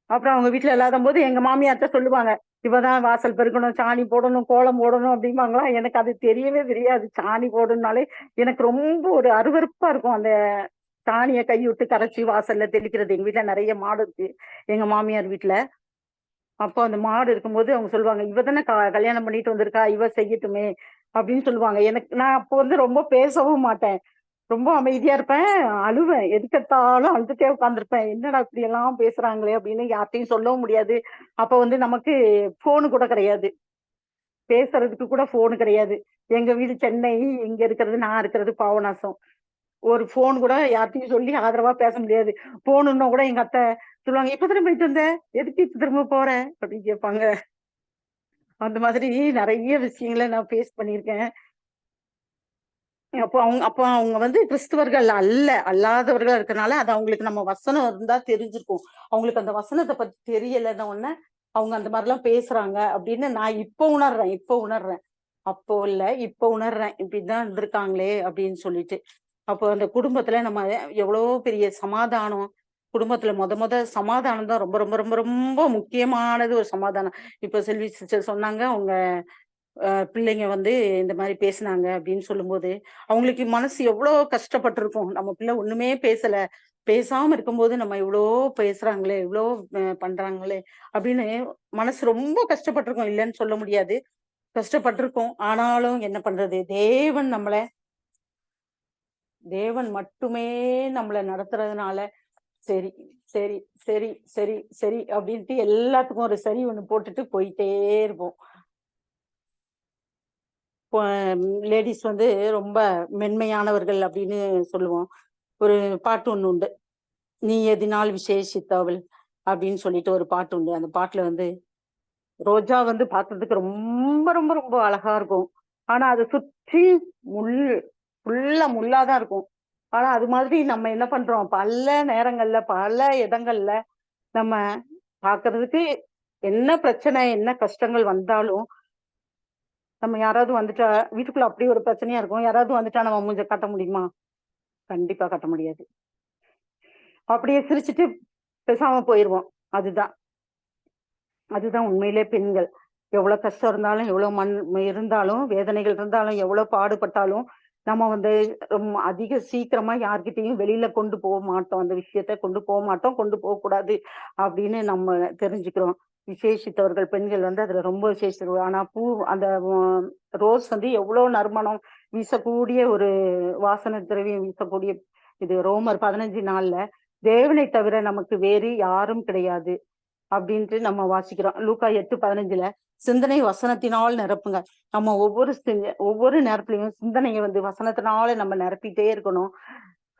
அப்புறம் அவங்க வீட்டுல இல்லாத போது எங்க மாமியார்ட்ட சொல்லுவாங்க, இவதான் வாசல் பெருக்கணும், சாணி போடணும், கோலம் போடணும் அப்படிம்பாங்களா. எனக்கு அது தெரியவே தெரியாது. சாணி போடணும்னாலே எனக்கு ரொம்ப ஒரு அருவருப்பா இருக்கும். அந்த சாணியை கை விட்டு கரைச்சி வாசல்ல தெளிக்கிறது. எங்க வீட்டுல நிறைய மாடு இருக்கு எங்க மாமியார் வீட்டுல. அப்போ அந்த மாடு இருக்கும்போது அவங்க சொல்லுவாங்க, இவ தானே கல்யாணம் பண்ணிட்டு வந்திருக்கா, இவ செய்யட்டுமே அப்படின்னு சொல்லுவாங்க. நான் அப்போ வந்து ரொம்ப பேசவும் மாட்டேன், ரொம்ப அமைதியா இருப்பேன், அழுவேன். எதுக்கெடுத்தாலும் அழுதுட்டே உட்காந்துருப்பேன். என்னடா இப்படி எல்லாம் பேசுறாங்களே அப்படின்னு யார்ட்டையும் சொல்லவும் முடியாது. அப்ப வந்து நமக்கு போனு கூட கிடையாது, பேசுறதுக்கு கூட போனு கிடையாது. எங்க வீடு சென்னை, இங்க இருக்கிறது, நான் இருக்கிறது பாவநாசம். ஒரு போன் கூட யார்ட்டையும் சொல்லி ஆதரவா பேச முடியாது. போகணுன்னா கூட எங்க அத்தை சொல்லுவாங்க, இப்ப திரும்ப போயிட்டு வந்த, எதுக்கு இப்ப திரும்ப போற அப்படின்னு கேட்பாங்க. அந்த மாதிரி நிறைய விஷயங்களை நான் ஃபேஸ் பண்ணியிருக்கேன். அப்போ அவங்க வந்து கிறிஸ்தவர்கள் அல்லாதவர்களா இருக்கனால அது அவங்களுக்கு நம்ம வசனம் இருந்தா தெரிஞ்சிருக்கும். அவங்களுக்கு அந்த வசனத்தை பத்தி தெரியலன்ன உடனே அவங்க அந்த மாதிரிலாம் பேசுறாங்க அப்படின்னு நான் இப்ப உணர்றேன். அப்போ இல்ல, இப்ப உணர்றேன், இப்படிதான் இருந்திருக்காங்களே அப்படின்னு சொல்லிட்டு. அப்போ அந்த குடும்பத்துல நம்ம எவ்வளவு பெரிய சமாதானம், குடும்பத்துல முத சமாதானம் தான் ரொம்ப ரொம்ப ரொம்ப ரொம்ப முக்கியமானது. ஒரு சமாதானம். இப்ப செல்வி சிஸ்டர் சொன்னாங்க, அவங்க பிள்ளைங்க வந்து இந்த மாதிரி பேசுனாங்க அப்படின்னு சொல்லும்போது அவங்களுக்கு மனசு எவ்வளவு கஷ்டப்பட்டிருக்கும். நம்ம பிள்ளை ஒண்ணுமே பேசல, பேசாம இருக்கும்போது நம்ம இவ்வளோ பேசுறாங்களே, இவ்வளோ பண்றாங்களே அப்படின்னு மனசு ரொம்ப கஷ்டப்பட்டிருக்கும். இல்லைன்னு சொல்ல முடியாது, கஷ்டப்பட்டிருக்கோம். ஆனாலும் என்ன பண்றது, தேவன் மட்டுமே நம்மளை நடத்துறதுனால சரி சரி சரி சரி சரி அப்படின்ட்டு எல்லாத்துக்கும் ஒரு சரி ஒண்ணு போட்டுட்டு போயிட்டே இருப்போம். லேடிஸ் வந்து ரொம்ப மென்மையானவர்கள் அப்படின்னு சொல்லுவோம். ஒரு பாட்டு ஒண்ணு உண்டு, நீ எதினால் விசேஷித்தவள் அப்படின்னு சொல்லிட்டு ஒரு பாட்டு உண்டு. அந்த பாட்டுல வந்து ரோஜா வந்து பாக்குறதுக்கு ரொம்ப ரொம்ப ரொம்ப அழகா இருக்கும். ஆனா அதை சுற்றி முள், ஃபுல்லா முள்ளாதான் இருக்கும். ஆனா அது மாதிரி நம்ம என்ன பண்றோம், பல நேரங்கள்ல பல இடங்கள்ல நம்ம பாக்குறதுக்கு என்ன பிரச்சனை என்ன கஷ்டங்கள் வந்தாலும், நம்ம யாராவது வந்துட்டா வீட்டுக்குள்ள அப்படி ஒரு பிரச்சனையா இருக்கும், யாராவது வந்துட்டா நம்ம மூஞ்ச காட்ட முடியுமா? கண்டிப்பா காட்ட முடியாது. அப்படியே சிரிச்சுட்டு பேசாம போயிருவோம். அதுதான் அதுதான் உண்மையிலே பெண்கள். எவ்வளவு கஷ்டம் இருந்தாலும், எவ்வளவு இருந்தாலும், வேதனைகள் இருந்தாலும், எவ்வளவு பாடுபட்டாலும் நம்ம வந்து அதிக சீக்கிரமா யார்கிட்டயும் வெளியில கொண்டு போக மாட்டோம். அந்த விஷயத்த கொண்டு போக மாட்டோம், கொண்டு போகக்கூடாது அப்படின்னு நம்ம தெரிஞ்சுக்கிறோம். விசேஷித்தவர்கள் பெண்கள் வந்து அதுல ரொம்ப விசேஷித்தவர்கள். ஆனா அந்த ரோஸ் வந்து எவ்வளவு நறுமணம் வீசக்கூடிய ஒரு வாசனை திரவியம் வீசக்கூடிய இது. ரோமர் 15:4 தேவனை தவிர நமக்கு வேறு யாரும் கிடையாது. அப்படின்ட்டு நம்ம வாசிக்கிறோம். லூக்கா 8:15 சிந்தனை வசனத்தினால் நிரப்புங்க. நம்ம ஒவ்வொரு நேரத்திலையும் சிந்தனையை வந்து வசனத்தினால நம்ம நிரப்பிட்டே இருக்கணும்.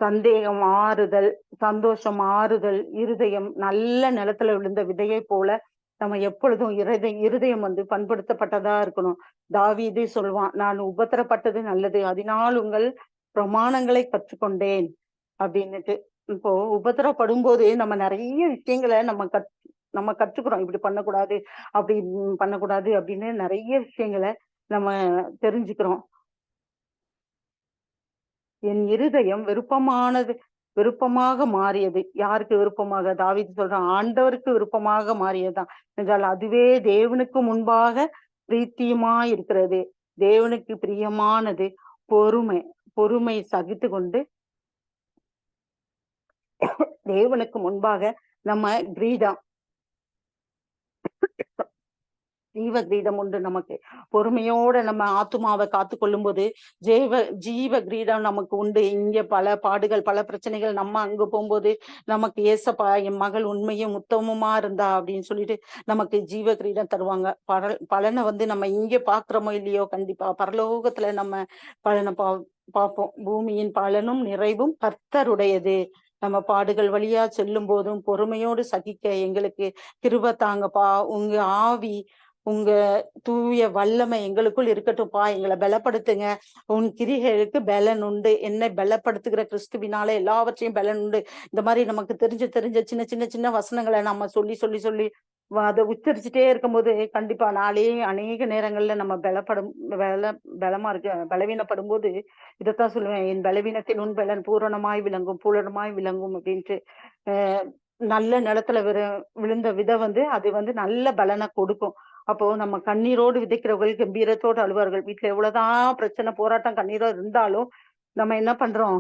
சந்தேகம் ஆறுதல், சந்தோஷம் ஆறுதல், இருதயம் நல்ல நிலத்துல விழுந்த விதையை போல நம்ம எப்பொழுதும் இருதயம் வந்து பண்படுத்தப்பட்டதா இருக்கணும். தாவீது சொல்வான், நான் உபத்திரப்பட்டது நல்லது, அதனால் உங்கள் பிரமாணங்களை கற்றுக்கொண்டேன் அப்படின்னுட்டு. இப்போ உபத்திரப்படும் போது நம்ம நிறைய விஷயங்களை நம்ம கற்றுக்கிறோம். இப்படி பண்ணக்கூடாது, அப்படி பண்ணக்கூடாது அப்படின்னு நிறைய விஷயங்களை நம்ம தெரிஞ்சுக்கிறோம். என் இருதயம் விருப்பமாக மாறியது. யாருக்கு விருப்பமாக? தாவீது சொல்றான், ஆண்டவருக்கு விருப்பமாக மாறியதுதான் என்றால் அதுவே தேவனுக்கு முன்பாக பிரீத்தியமா இருக்கிறது. தேவனுக்கு பிரியமானது பொறுமை சகித்து கொண்டு தேவனுக்கு முன்பாக நம்ம கிரீடம் ஜீவ கிரீடம் உண்டு. நமக்கு பொறுமையோட நம்ம ஆத்துமாவை காத்து கொள்ளும் போது ஜீவ கிரீடம் நமக்கு உண்டு. இங்க பல பாடுகள், பல பிரச்சனைகள், நம்ம அங்க போகும்போது நமக்கு ஏசப்பா என் மகள் உண்மையும் உத்தமமா இருந்தா அப்படின்னு சொல்லிட்டு நமக்கு ஜீவ கிரீடம் தருவாங்க. பலனை வந்து நம்ம இங்க பாக்குறோமோ இல்லையோ, கண்டிப்பா பரலோகத்துல நம்ம பலனை பார்ப்போம். பூமியின் பலனும் நிறைவும் கர்த்தருடையது. நம்ம பாடுகள் வழியா செல்லும் போதும் பொறுமையோடு சகிக்க எங்களுக்கு கிருபை தாங்கப்பா. உங்க ஆவி, உங்க தூய வல்லமை எங்களுக்குள் இருக்கட்டும்ப்பா. எங்களை பலப்படுத்துங்க. உன் கிரிகளுக்கு பலன் உண்டு. என்னை பலப்படுத்துகிற கிறிஸ்துவினால எல்லாவற்றையும் பலன் உண்டு. இந்த மாதிரி நமக்கு தெரிஞ்ச சின்ன வசனங்களை நம்ம சொல்லி அதை உச்சரிச்சுட்டே இருக்கும்போது கண்டிப்பா அநேக நேரங்கள்ல நம்ம பலமா பலவீனப்படும் போது இதைத்தான் சொல்லுவேன், என் பலவீனத்தில் உன் பலன் பூரணமாய் விளங்கும் அப்படின்ட்டு. நல்ல நிலத்துல விழுந்த விதை வந்து அது வந்து நல்ல பலனை கொடுக்கும். அப்போ நம்ம கண்ணீரோடு விதைக்கிறவர்கள் கம்பீரத்தோடு அழுவார்கள். வீட்டுல எவ்வளவுதான் பிரச்சனை, போராட்டம், கண்ணீரோ இருந்தாலும் நம்ம என்ன பண்றோம்,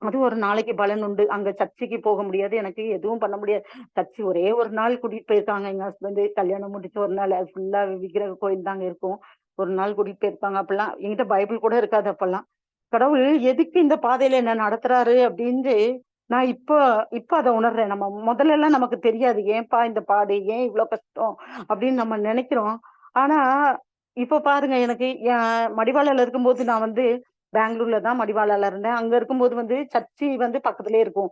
அது ஒரு நாளைக்கு பலன் உண்டு. அங்க சர்ச்சைக்கு போக முடியாது, எனக்கு எதுவும் பண்ண முடியாது. சர்ச்சை ஒரே ஒரு நாள் கூட்டிட்டு போயிருக்காங்க எங்க ஹஸ்பண்ட். கல்யாணம் முடிச்சு ஒரு நாள் ஃபுல்லா விக்கிரக கோயில் தாங்க இருக்கும். ஒரு நாள் கூட்டிட்டு போயிருக்காங்க. அப்பெல்லாம் என்கிட்ட பைபிள் கூட இருக்காது. அப்பெல்லாம் கடவுள் எதுக்கு இந்த பாதையில என்ன நடத்துறாரு அப்படின்னு நான் இப்ப அதை உணர்றேன். நம்ம முதல்ல எல்லாம் நமக்கு தெரியாது, ஏன்பா இந்த பாடு, ஏன் இவ்வளவு கஷ்டம் அப்படின்னு நம்ம நினைக்கிறோம். ஆனா இப்ப பாருங்க, எனக்கு என் மடிவாளர்ல இருக்கும்போது நான் வந்து பெங்களூர்ல தான் மடிவாளர்ல இருந்தேன். அங்க இருக்கும்போது வந்து சர்ச்சி வந்து பக்கத்துலயே இருக்கும்.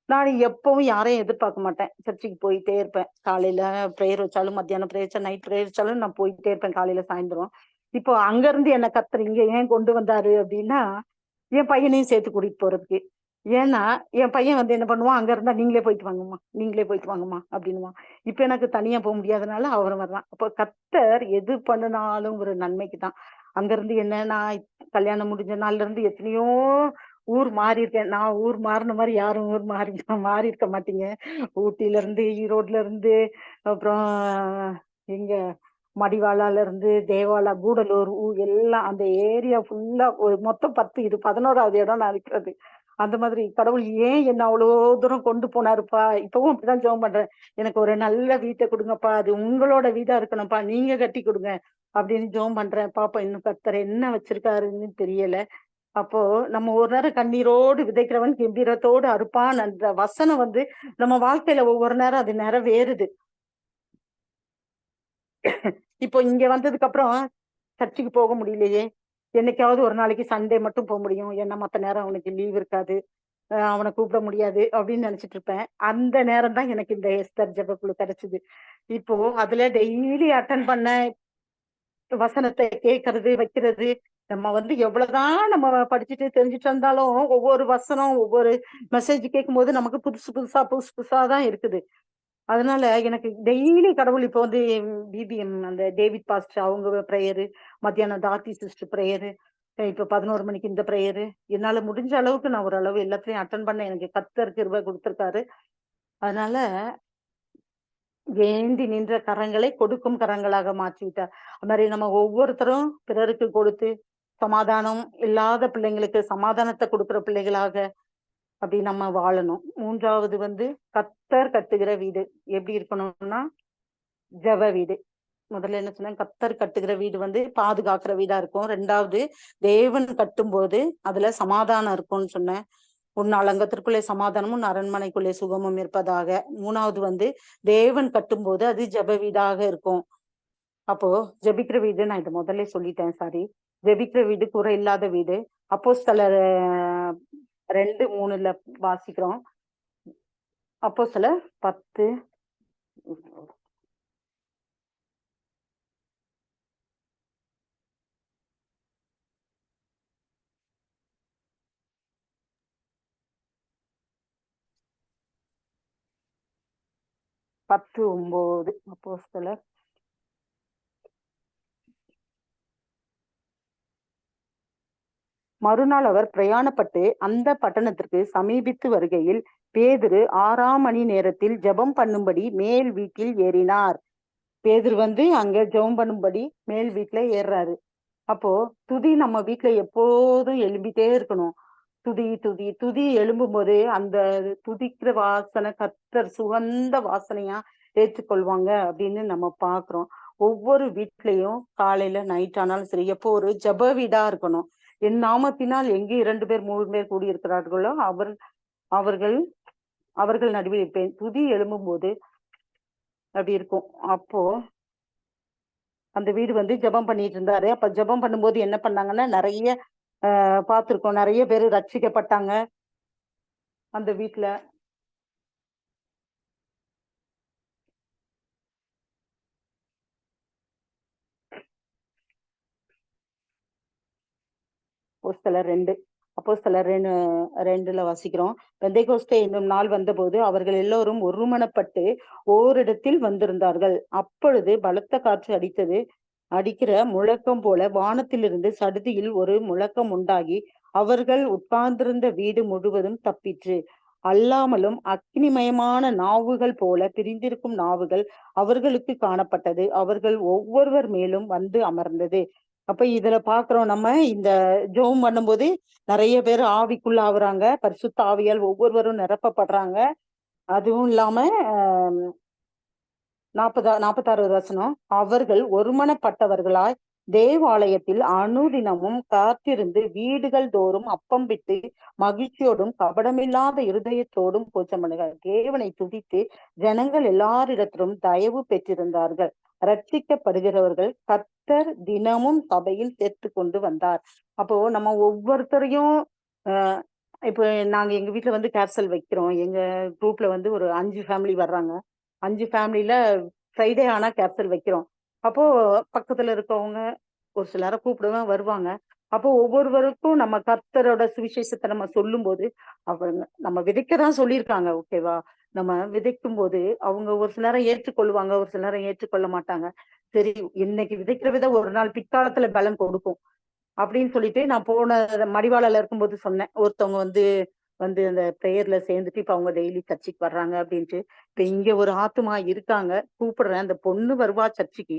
நான் எப்பவும் யாரையும் எதிர்பார்க்க மாட்டேன். சர்ச்சுக்கு போயிட்டே இருப்பேன். காலையில ப்ரேயர் வச்சாலும், மத்தியானம் ப்ரேயர் வச்சாலும், நைட் ப்ரேயர் வச்சாலும் நான் போயிட்டே இருப்பேன், காலையில சாயந்தரம். இப்போ அங்க இருந்து என்ன கர்த்தர் இங்க ஏன் கொண்டு வந்தாரு அப்படின்னா, என் பையனையும் சேர்த்து கூட்டிட்டு போறதுக்கு. ஏன்னா என் பையன் வந்து என்ன பண்ணுவான், அங்க இருந்தா நீங்களே போயிட்டு வாங்கம்மா அப்படின்னுவான். இப்ப எனக்கு தனியா போக முடியாதனால அவரும் வர்றான். அப்போ கர்த்தர் எது பண்ணினாலும் ஒரு நன்மைக்கு தான். அங்க இருந்து என்ன, நான் கல்யாணம் முடிஞ்ச நாள்ல இருந்து எத்தனையோ ஊர் மாறி இருக்கேன். நான் ஊர் மாறின மாதிரி யாரும் ஊர் மாறி இருக்க மாட்டீங்க. ஊட்டில இருந்து, ஈரோட்ல இருந்து, அப்புறம் எங்க மடிவாளால இருந்து தேவாலா, கூடலூர் எல்லாம் அந்த ஏரியா ஃபுல்லா ஒரு மொத்தம் 10, இது 11வது இடம் நான் இருக்கிறது. அந்த மாதிரி கடவுள் ஏன் என்ன அவ்வளோ தூரம் கொண்டு போனாருப்பா. இப்பவும் அப்படிதான் ஜெபம் பண்றேன், எனக்கு ஒரு நல்ல வீட்டை கொடுங்கப்பா, அது உங்களோட வீடா இருக்கணும்ப்பா, நீங்க கட்டி கொடுங்க அப்படின்னு ஜெபம் பண்றேன். பாப்பா இன்னும் கர்த்தர் என்ன வச்சிருக்காருன்னு தெரியல. அப்போ நம்ம ஒரு நேரம் கண்ணீரோடு விதைக்கிறவன் கம்பீரத்தோடு அறுப்பான். அந்த வசனம் வந்து நம்ம வாழ்க்கையில ஒவ்வொரு நேரம் அது நிறைவேறுது. இப்போ இங்க வந்ததுக்கு அப்புறம் சர்ச்சுக்கு போக முடியலையே, என்னைக்காவது ஒரு நாளைக்கு சண்டே மட்டும் போக முடியும், ஏன்னா மத்த நேரம் அவனுக்கு லீவ் இருக்காது, அவனை கூப்பிட முடியாது அப்படின்னு நினைச்சிட்டு இருப்பேன். அந்த நேரம் தான் எனக்கு இந்த எஸ்தர் ஜெபக்குழு கிடைச்சது. இப்போ அதுல டெய்லி அட்டன் பண்ண, வசனத்தை கேட்கறது வைக்கிறது. நம்ம வந்து எவ்வளவுதான் நம்ம படிச்சுட்டு தெரிஞ்சுட்டு இருந்தாலும் ஒவ்வொரு வசனம், ஒவ்வொரு மெசேஜ் கேட்கும் போது நமக்கு புதுசு புதுசா தான் இருக்குது. அதனால எனக்கு டெய்லி கடவுள் இப்போ வந்து பிபிஎம் அந்த டேவிட் பாஸ்டர் அவங்க ப்ரேயரு, மத்தியானம் டார்த்தி சிஸ்டர் ப்ரேயரு, இப்ப 11 மணிக்கு இந்த ப்ரேயரு, என்னால முடிஞ்ச அளவுக்கு நான் ஓரளவு எல்லாத்தையும் அட்டன் பண்ண எனக்கு கர்த்தர் கிருபை கொடுத்திருக்காரு. அதனால வேண்டி நின்ற கரங்களை கொடுக்கும் கரங்களாக மாற்றிவிட்டார். அது மாதிரி நம்ம ஒவ்வொருத்தரும் பிறருக்கு கொடுத்து சமாதானம் இல்லாத பிள்ளைங்களுக்கு சமாதானத்தை கொடுக்கிற பிள்ளைகளாக அப்படி நம்ம வாழணும். 3வது வந்து கர்த்தர் கட்டுகிற வீடு எப்படி இருக்கணும்னா ஜெப வீடு. முதல்ல என்ன சொன்னேன், கர்த்தர் கட்டுகிற வீடு வந்து பாதுகாக்கிற வீடா இருக்கும். 2வது தேவன் கட்டும் போது அதுல சமாதானம் இருக்கும்னு சொன்னேன். உன் அலங்கத்திற்குள்ளே சமாதானமும் அரண்மனைக்குள்ளே சுகமும் இருப்பதாக. 3வது தேவன் கட்டும்போது அது ஜெப வீடாக இருக்கும். அப்போ ஜெபிக்கிற வீடு, நான் இதை முதல்ல சொல்லிட்டேன், சாரி. ஜெபிக்கிற வீடு குறை இல்லாத வீடு. அப்போஸ்தலர் 2:3 வாசிக்கிறோம். அப்போஸ்தலர் 10 10:9. அப்போஸ்தலர் மறுநாள் அவர் பிரயாணப்பட்டு அந்த பட்டணத்திற்கு சமீபித்து வருகையில் பேதுரு 6ஆம் மணி நேரத்தில் ஜெபம் பண்ணும்படி மேல் வீட்டில் ஏறினார். பேதுரு அங்க ஜெபம் பண்ணும்படி மேல் வீட்டுல ஏறுறாரு. அப்போ துதி நம்ம வீட்டுல எப்போதும் எழும்பிட்டே இருக்கணும். துதி துதி துதி எழும்பும் போது அந்த துதிக்கிற வாசனை கர்த்தர் சுகந்த வாசனையா ஏற்றுக்கொள்வாங்க அப்படின்னு நம்ம பாக்குறோம். ஒவ்வொரு வீட்லயும் காலையில நைட் ஆனாலும் சரி, எப்போ ஒரு ஜெப வீடா இருக்கணும். என் நாமத்தினால் எங்கே 2 பேர் 3 பேர் கூடியிருக்கிறார்களோ அவர்கள் நடுவில் இருப்பேன். துதி எழும்பும் போது அப்படி இருக்கும். அப்போ அந்த வீடு ஜெபம் பண்ணிட்டு இருந்தாரு. அப்ப ஜெபம் பண்ணும்போது என்ன பண்ணாங்கன்னா, நிறைய பார்த்திருக்கோம், நிறைய பேர் ரட்சிக்கப்பட்டாங்க அந்த வீட்டுல. அப்போஸ்தலர் 2:2 வாசிக்கிறோம். பெந்தைகோஸ்தே என்னும் நாள் வந்தபோது அவர்கள் எல்லோரும் ஒருமனப்பட்டு ஓரிடத்தில் வந்திருந்தார்கள். அப்பொழுது பலத்த காற்று அடிக்கிற முழக்கம் போல வானத்திலிருந்து சடுதியில் ஒரு முழக்கம் உண்டாகி அவர்கள் உட்கார்ந்திருந்த வீடு முழுவதும் தப்பிற்று. அல்லாமலும் அக்னிமயமான நாவுகள் போல பிரிந்திருக்கும் நாவுகள் அவர்களுக்கு காணப்பட்டது. அவர்கள் ஒவ்வொருவர் மேலும் வந்து அமர்ந்தது. அப்ப இதுல பாக்குறோம், நம்ம இந்த ஜெபம் பண்ணும்போது நிறைய பேர் ஆவிக்குள்ள ஆகுறாங்க, பரிசுத்த ஆவியால் ஒவ்வொருவரும் நிரப்பப்படுறாங்க. அதுவும் இல்லாம 46வது வசனம், அவர்கள் ஒருமனப்பட்டவர்களாய் தேவாலயத்தில் அனுதினமும் காத்திருந்து வீடுகள் தோறும் அப்பம் விட்டு மகிழ்ச்சியோடும் கபடமில்லாத இருதயத்தோடும் பூஜை பண்ணுகிறார். தேவனை துதித்து ஜனங்கள் எல்லாரிடத்திலும் தயவு பெற்றிருந்தார்கள். ரட்சிக்கப்படுகிறவர்கள் கர்த்தர் தினமும் சபையில் சேர்த்து கொண்டு வந்தார். அப்போ நம்ம ஒவ்வொருத்தரையும் இப்போ நாங்க எங்க வீட்டுல கேப்சல் வைக்கிறோம். எங்க குரூப்ல ஒரு 5 ஃபேமிலி வர்றாங்க. 5 ஃபேமிலியில ஃப்ரைடே ஆனா கேப்சல் வைக்கிறோம். அப்போ பக்கத்துல இருக்கவங்க ஒரு சிலரை கூப்பிடுவேன், வருவாங்க. அப்போ ஒவ்வொருவருக்கும் நம்ம கர்த்தரோட சுவிசேஷத்தை நம்ம சொல்லும் போது அவங்க நம்ம விதைக்கதான் சொல்லியிருக்காங்க, ஓகேவா? நம்ம விதைக்கும் போது அவங்க ஒரு சில நேரம் ஏற்றுக்கொள்வாங்க, ஒரு சில நேரம் ஏற்றுக்கொள்ள மாட்டாங்க. சரி, இன்னைக்கு விதைக்கிற விதை ஒரு நாள் பிற்காலத்துல பலன் கொடுக்கும் அப்படின்னு சொல்லிட்டு நான் போன மடிவாளர்ல இருக்கும்போது சொன்னேன். ஒருத்தவங்க அந்த பிரேயர்ல சேர்ந்துட்டு இப்ப அவங்க டெய்லி சர்ச்சுக்கு வர்றாங்க அப்படின்ட்டு. இப்ப இங்க ஒரு ஆத்துமா இருக்காங்க, கூப்பிடுறேன். அந்த பொண்ணு வருவா சர்ச்சுக்கு.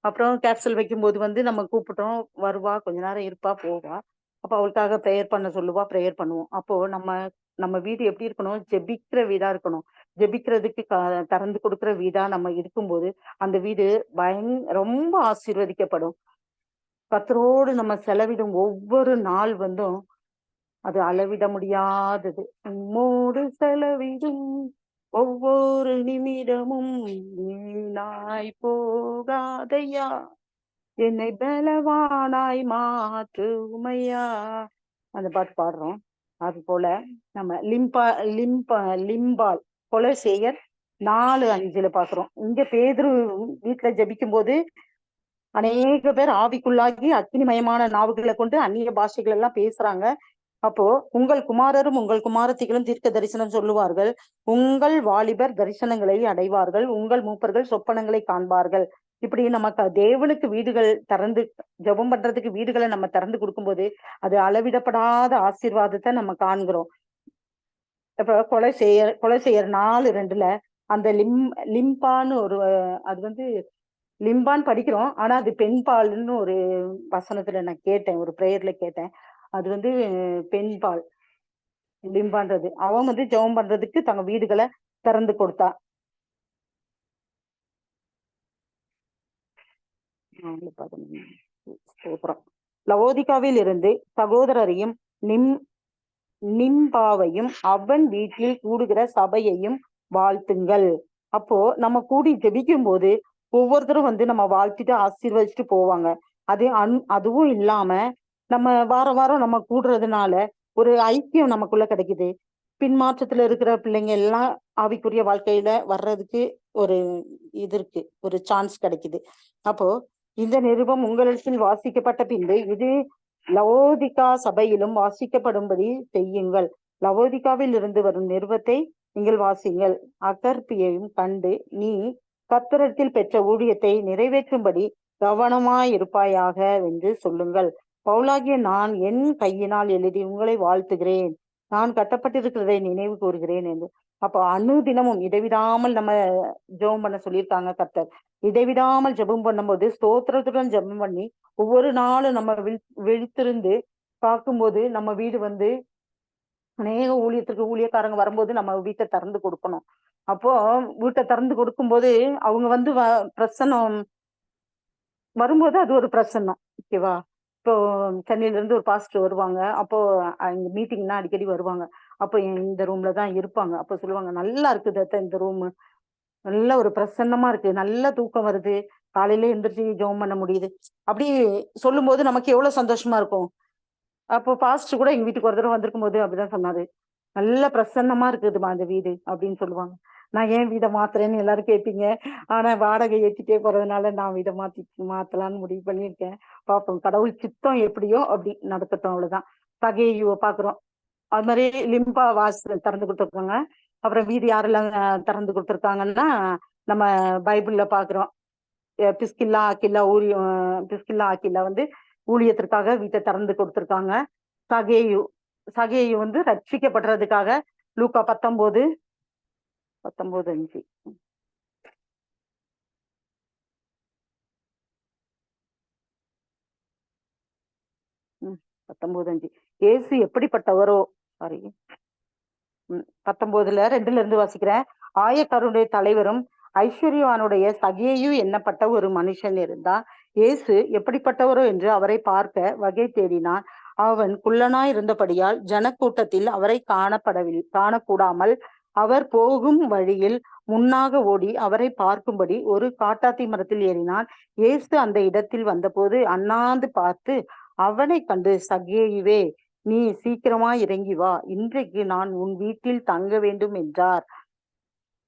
அப்புறம் கேப்சல் வைக்கும்போது நம்ம கூப்பிட்டோம், வருவா, கொஞ்ச நேரம் இருப்பா, போவா. அப்ப அவளுக்காக பிரேயர் பண்ண சொல்லுவா, பிரேயர் பண்ணுவோம். அப்போ நம்ம வீடு எப்படி இருக்கணும்? ஜெபிக்கிற வீடா இருக்கணும். ஜெபிக்கிறதுக்கு திறந்து கொடுக்கிற வீடா நம்ம இருக்கும்போது அந்த வீடு ரொம்ப ஆசீர்வதிக்கப்படும். கர்த்தரோடு நம்ம செலவிடும் ஒவ்வொரு நாள் அது அளவிட முடியாதது. உம்மோடு செலவிடும் ஒவ்வொரு நிமிடமும் வீணாய் போகாதையா, என்னை பலவானாய் மாற்றுமையா. அந்த பாட்டு பாடுறோம். அது போல நம்ம லிம்பால் கொலோசேயர் 4:5 பாக்குறோம். இங்க பேதுரு வீட்டுல ஜெபிக்கும் போது அநேக பேர் ஆவிக்குள்ளாகி அக்னிமயமான நாவுகளை கொண்டு அந்நிய பாஷைகள் எல்லாம் பேசுறாங்க. அப்போ உங்கள் குமாரரும் உங்கள் குமாரத்திகளும் தீர்க்க தரிசனம் சொல்லுவார்கள், உங்கள் வாலிபர் தரிசனங்களை அடைவார்கள், உங்கள் மூப்பர்கள் சொப்பனங்களை காண்பார்கள். இப்படி நமக்கு தேவனுக்கு வீடுகள் திறந்து ஜெபம் பண்றதுக்கு வீடுகளை நம்ம திறந்து கொடுக்கும்போது அது அளவிடப்படாத ஆசீர்வாதத்தை நம்ம காண்கிறோம். இப்ப கொலோசேயர் 4:2 அந்த லிம்பான்னு அது லிம்பான்னு படிக்கிறோம். ஆனா அது பெண்பால்னு ஒரு வசனத்துல நான் கேட்டேன், ஒரு பிரேயர்ல கேட்டேன். அது பெண்பால் லிம்பான்றது. அவன் ஜெபம் பண்றதுக்கு தங்க வீடுகளை திறந்து கொடுத்தா. லவோதிகாவில் இருந்து சகோதரரையும் நிம்பாவையும் அவன் வீட்டில் கூடுகிற சபையையும் வாழ்த்துங்கள். அப்போ நம்ம கூடி ஜெபிக்கும் போது ஒவ்வொருத்தரும் வந்து நம்ம வாழ்த்திட்டு ஆசீர்வதிச்சுட்டு போவாங்க. அதுவும் இல்லாம நம்ம வாரம் வாரம் நம்ம கூடுறதுனால ஒரு ஐக்கியம் நமக்குள்ள கிடைக்குது. பின்மாற்றத்துல இருக்கிற பிள்ளைங்க எல்லாம் ஆவிக்குரிய வாழ்க்கையில வர்றதுக்கு ஒரு இது இருக்கு, ஒரு சான்ஸ் கிடைக்குது. அப்போ இந்த நிருபம் உங்களிடத்தில் வாசிக்கப்பட்ட பின்பு இது லவோதிகா சபையிலும் வாசிக்கப்படும்படி செய்யுங்கள். லவோதிகாவில் இருந்து வரும் நிருபத்தை நீங்கள் வாசிங்கள். அகற்பியையும் கண்டு நீ கர்த்தரிடத்தில் பெற்ற ஊழியத்தை நிறைவேற்றும்படி கவனமாயிருப்பாயாக என்று சொல்லுங்கள். பவுலாகிய நான் என் கையினால் எழுதி உங்களை வாழ்த்துகிறேன். நான் கட்டப்பட்டிருக்கிறதை நினைவு கூறுகிறேன் என்று. அப்போ அனுதினமும் இடைவிடாமல் நம்ம ஜெபம் பண்ண சொல்லியிருக்காங்க கர்த்தர். இடைவிடாமல் ஜெபம் பண்ணும்போது ஸ்தோத்திரத்துடன் ஜெபம் பண்ணி ஒவ்வொரு நாளும் நம்ம விழித்திருந்து பார்க்கும்போது நம்ம வீடு வந்து அநேக ஊழியக்காரங்க வரும்போது நம்ம வீட்டை திறந்து கொடுக்கணும். அப்போ வீட்டை திறந்து கொடுக்கும்போது அவங்க வந்து பிரசன்னம் வரும்போது அது ஒரு பிரசன்னம். ஓகேவா? இப்போ சென்னையில இருந்து ஒரு பாஸ்டர் வருவாங்க. அப்போ இந்த மீட்டிங்னா அடிக்கடி வருவாங்க. அப்போ இந்த ரூம்ல தான் இருப்பாங்க. அப்போ சொல்லுவாங்க, நல்லா இருக்குது இந்த ரூம், நல்ல ஒரு பிரசன்னமா இருக்கு, நல்ல தூக்கம் வருது, காலையில எந்திரிச்சு ஜெபம் பண்ண முடியுது. அப்படி சொல்லும் போது நமக்கு எவ்வளவு சந்தோஷமா இருக்கும். அப்போ பாஸ்டர் கூட எங்க வீட்டுக்கு ஒரு தடவை வந்திருக்கும் போது அப்படிதான் சொன்னாரு, நல்ல பிரசன்னமா இருக்குதுமா அந்த வீடு அப்படின்னு சொல்லுவாங்க. நான் ஏன் வீடை மாத்துறேன்னு எல்லாரும் கேட்பீங்க. ஆனா வாடகை ஏற்றிட்டே போறதுனால நான் வீடை மாத்தலான்னு முடிவு பண்ணியிருக்கேன். பார்ப்போம், கடவுள் சித்தம் எப்படியோ அப்படி நடக்கட்டும், அவ்வளவுதான். சகேயுவை பாக்குறோம். அது மாதிரி லிம்பா திறந்து கொடுத்துருக்காங்க. அப்புறம் வீடு யாரெல்லாம் திறந்து கொடுத்துருக்காங்கன்னா நம்ம பைபிள்ல பாக்குறோம். பிஸ்கில்லா ஆக்கில்லா வந்து ஊழியத்திற்காக வீட்டை திறந்து கொடுத்துருக்காங்க. சகேயு வந்து ரட்சிக்கப்படுறதுக்காக லூக்கா 19:5 19:5 இயேசு எப்படிப்பட்டவரோ, சாரி 19:2 வாசிக்கிறேன். ஆயக்காரருடைய தலைவரும் ஐஸ்வர்யவானுடைய சகேயு எண்ணப்பட்ட ஒரு மனுஷன் இருந்தா. இயேசு எப்படிப்பட்டவரோ என்று அவரை பார்க்க வகை தேடினான். அவன் குள்ளனாய் இருந்தபடியால் ஜனக்கூட்டத்தில் அவரை காணக்கூடாமல் அவர் போகும் வழியில் முன்னாக ஓடி அவரை பார்க்கும்படி ஒரு காட்டாத்தி மரத்தில் ஏறினான். இயேசு அந்த இடத்தில் வந்தபோது அண்ணாந்து பார்த்து அவனை கண்டு, சகேயுவே, நீ சீக்கிரமா இறங்கி வா, இன்றைக்கு நான் உன் வீட்டில் தங்க வேண்டும் என்றார்.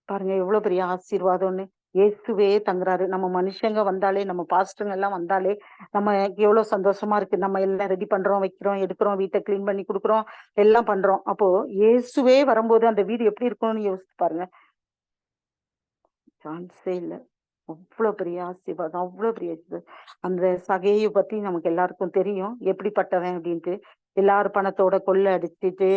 பாருங்க எவ்வளவு பெரிய ஆசீர்வாதம்னு. இயேசுவே தங்குறாரு. நம்ம மனுஷங்க வந்தாலே, நம்ம பாஸ்டருங்க எல்லாம் வந்தாலே நம்ம எவ்வளவு சந்தோஷமா இருக்கு. நம்ம எல்லாம் ரெடி பண்றோம், வைக்கிறோம், எடுக்கிறோம், வீட்டை கிளீன் பண்ணி கொடுக்குறோம், எல்லாம் பண்றோம். அப்போ இயேசுவே வரும்போது அந்த வீடு எப்படி இருக்கும்னு யோசிச்சு பாருங்க. சான்ஸே இல்லை. அவ்வளவு பெரிய ஆசீர்வாதம், அவ்வளவு பெரிய அந்த சகையை பத்தி நமக்கு எல்லாருக்கும் தெரியும், எப்படிப்பட்டவன் அப்படின்ட்டு. எல்லாரும் பணத்தோட கொள்ளை அடிச்சுட்டு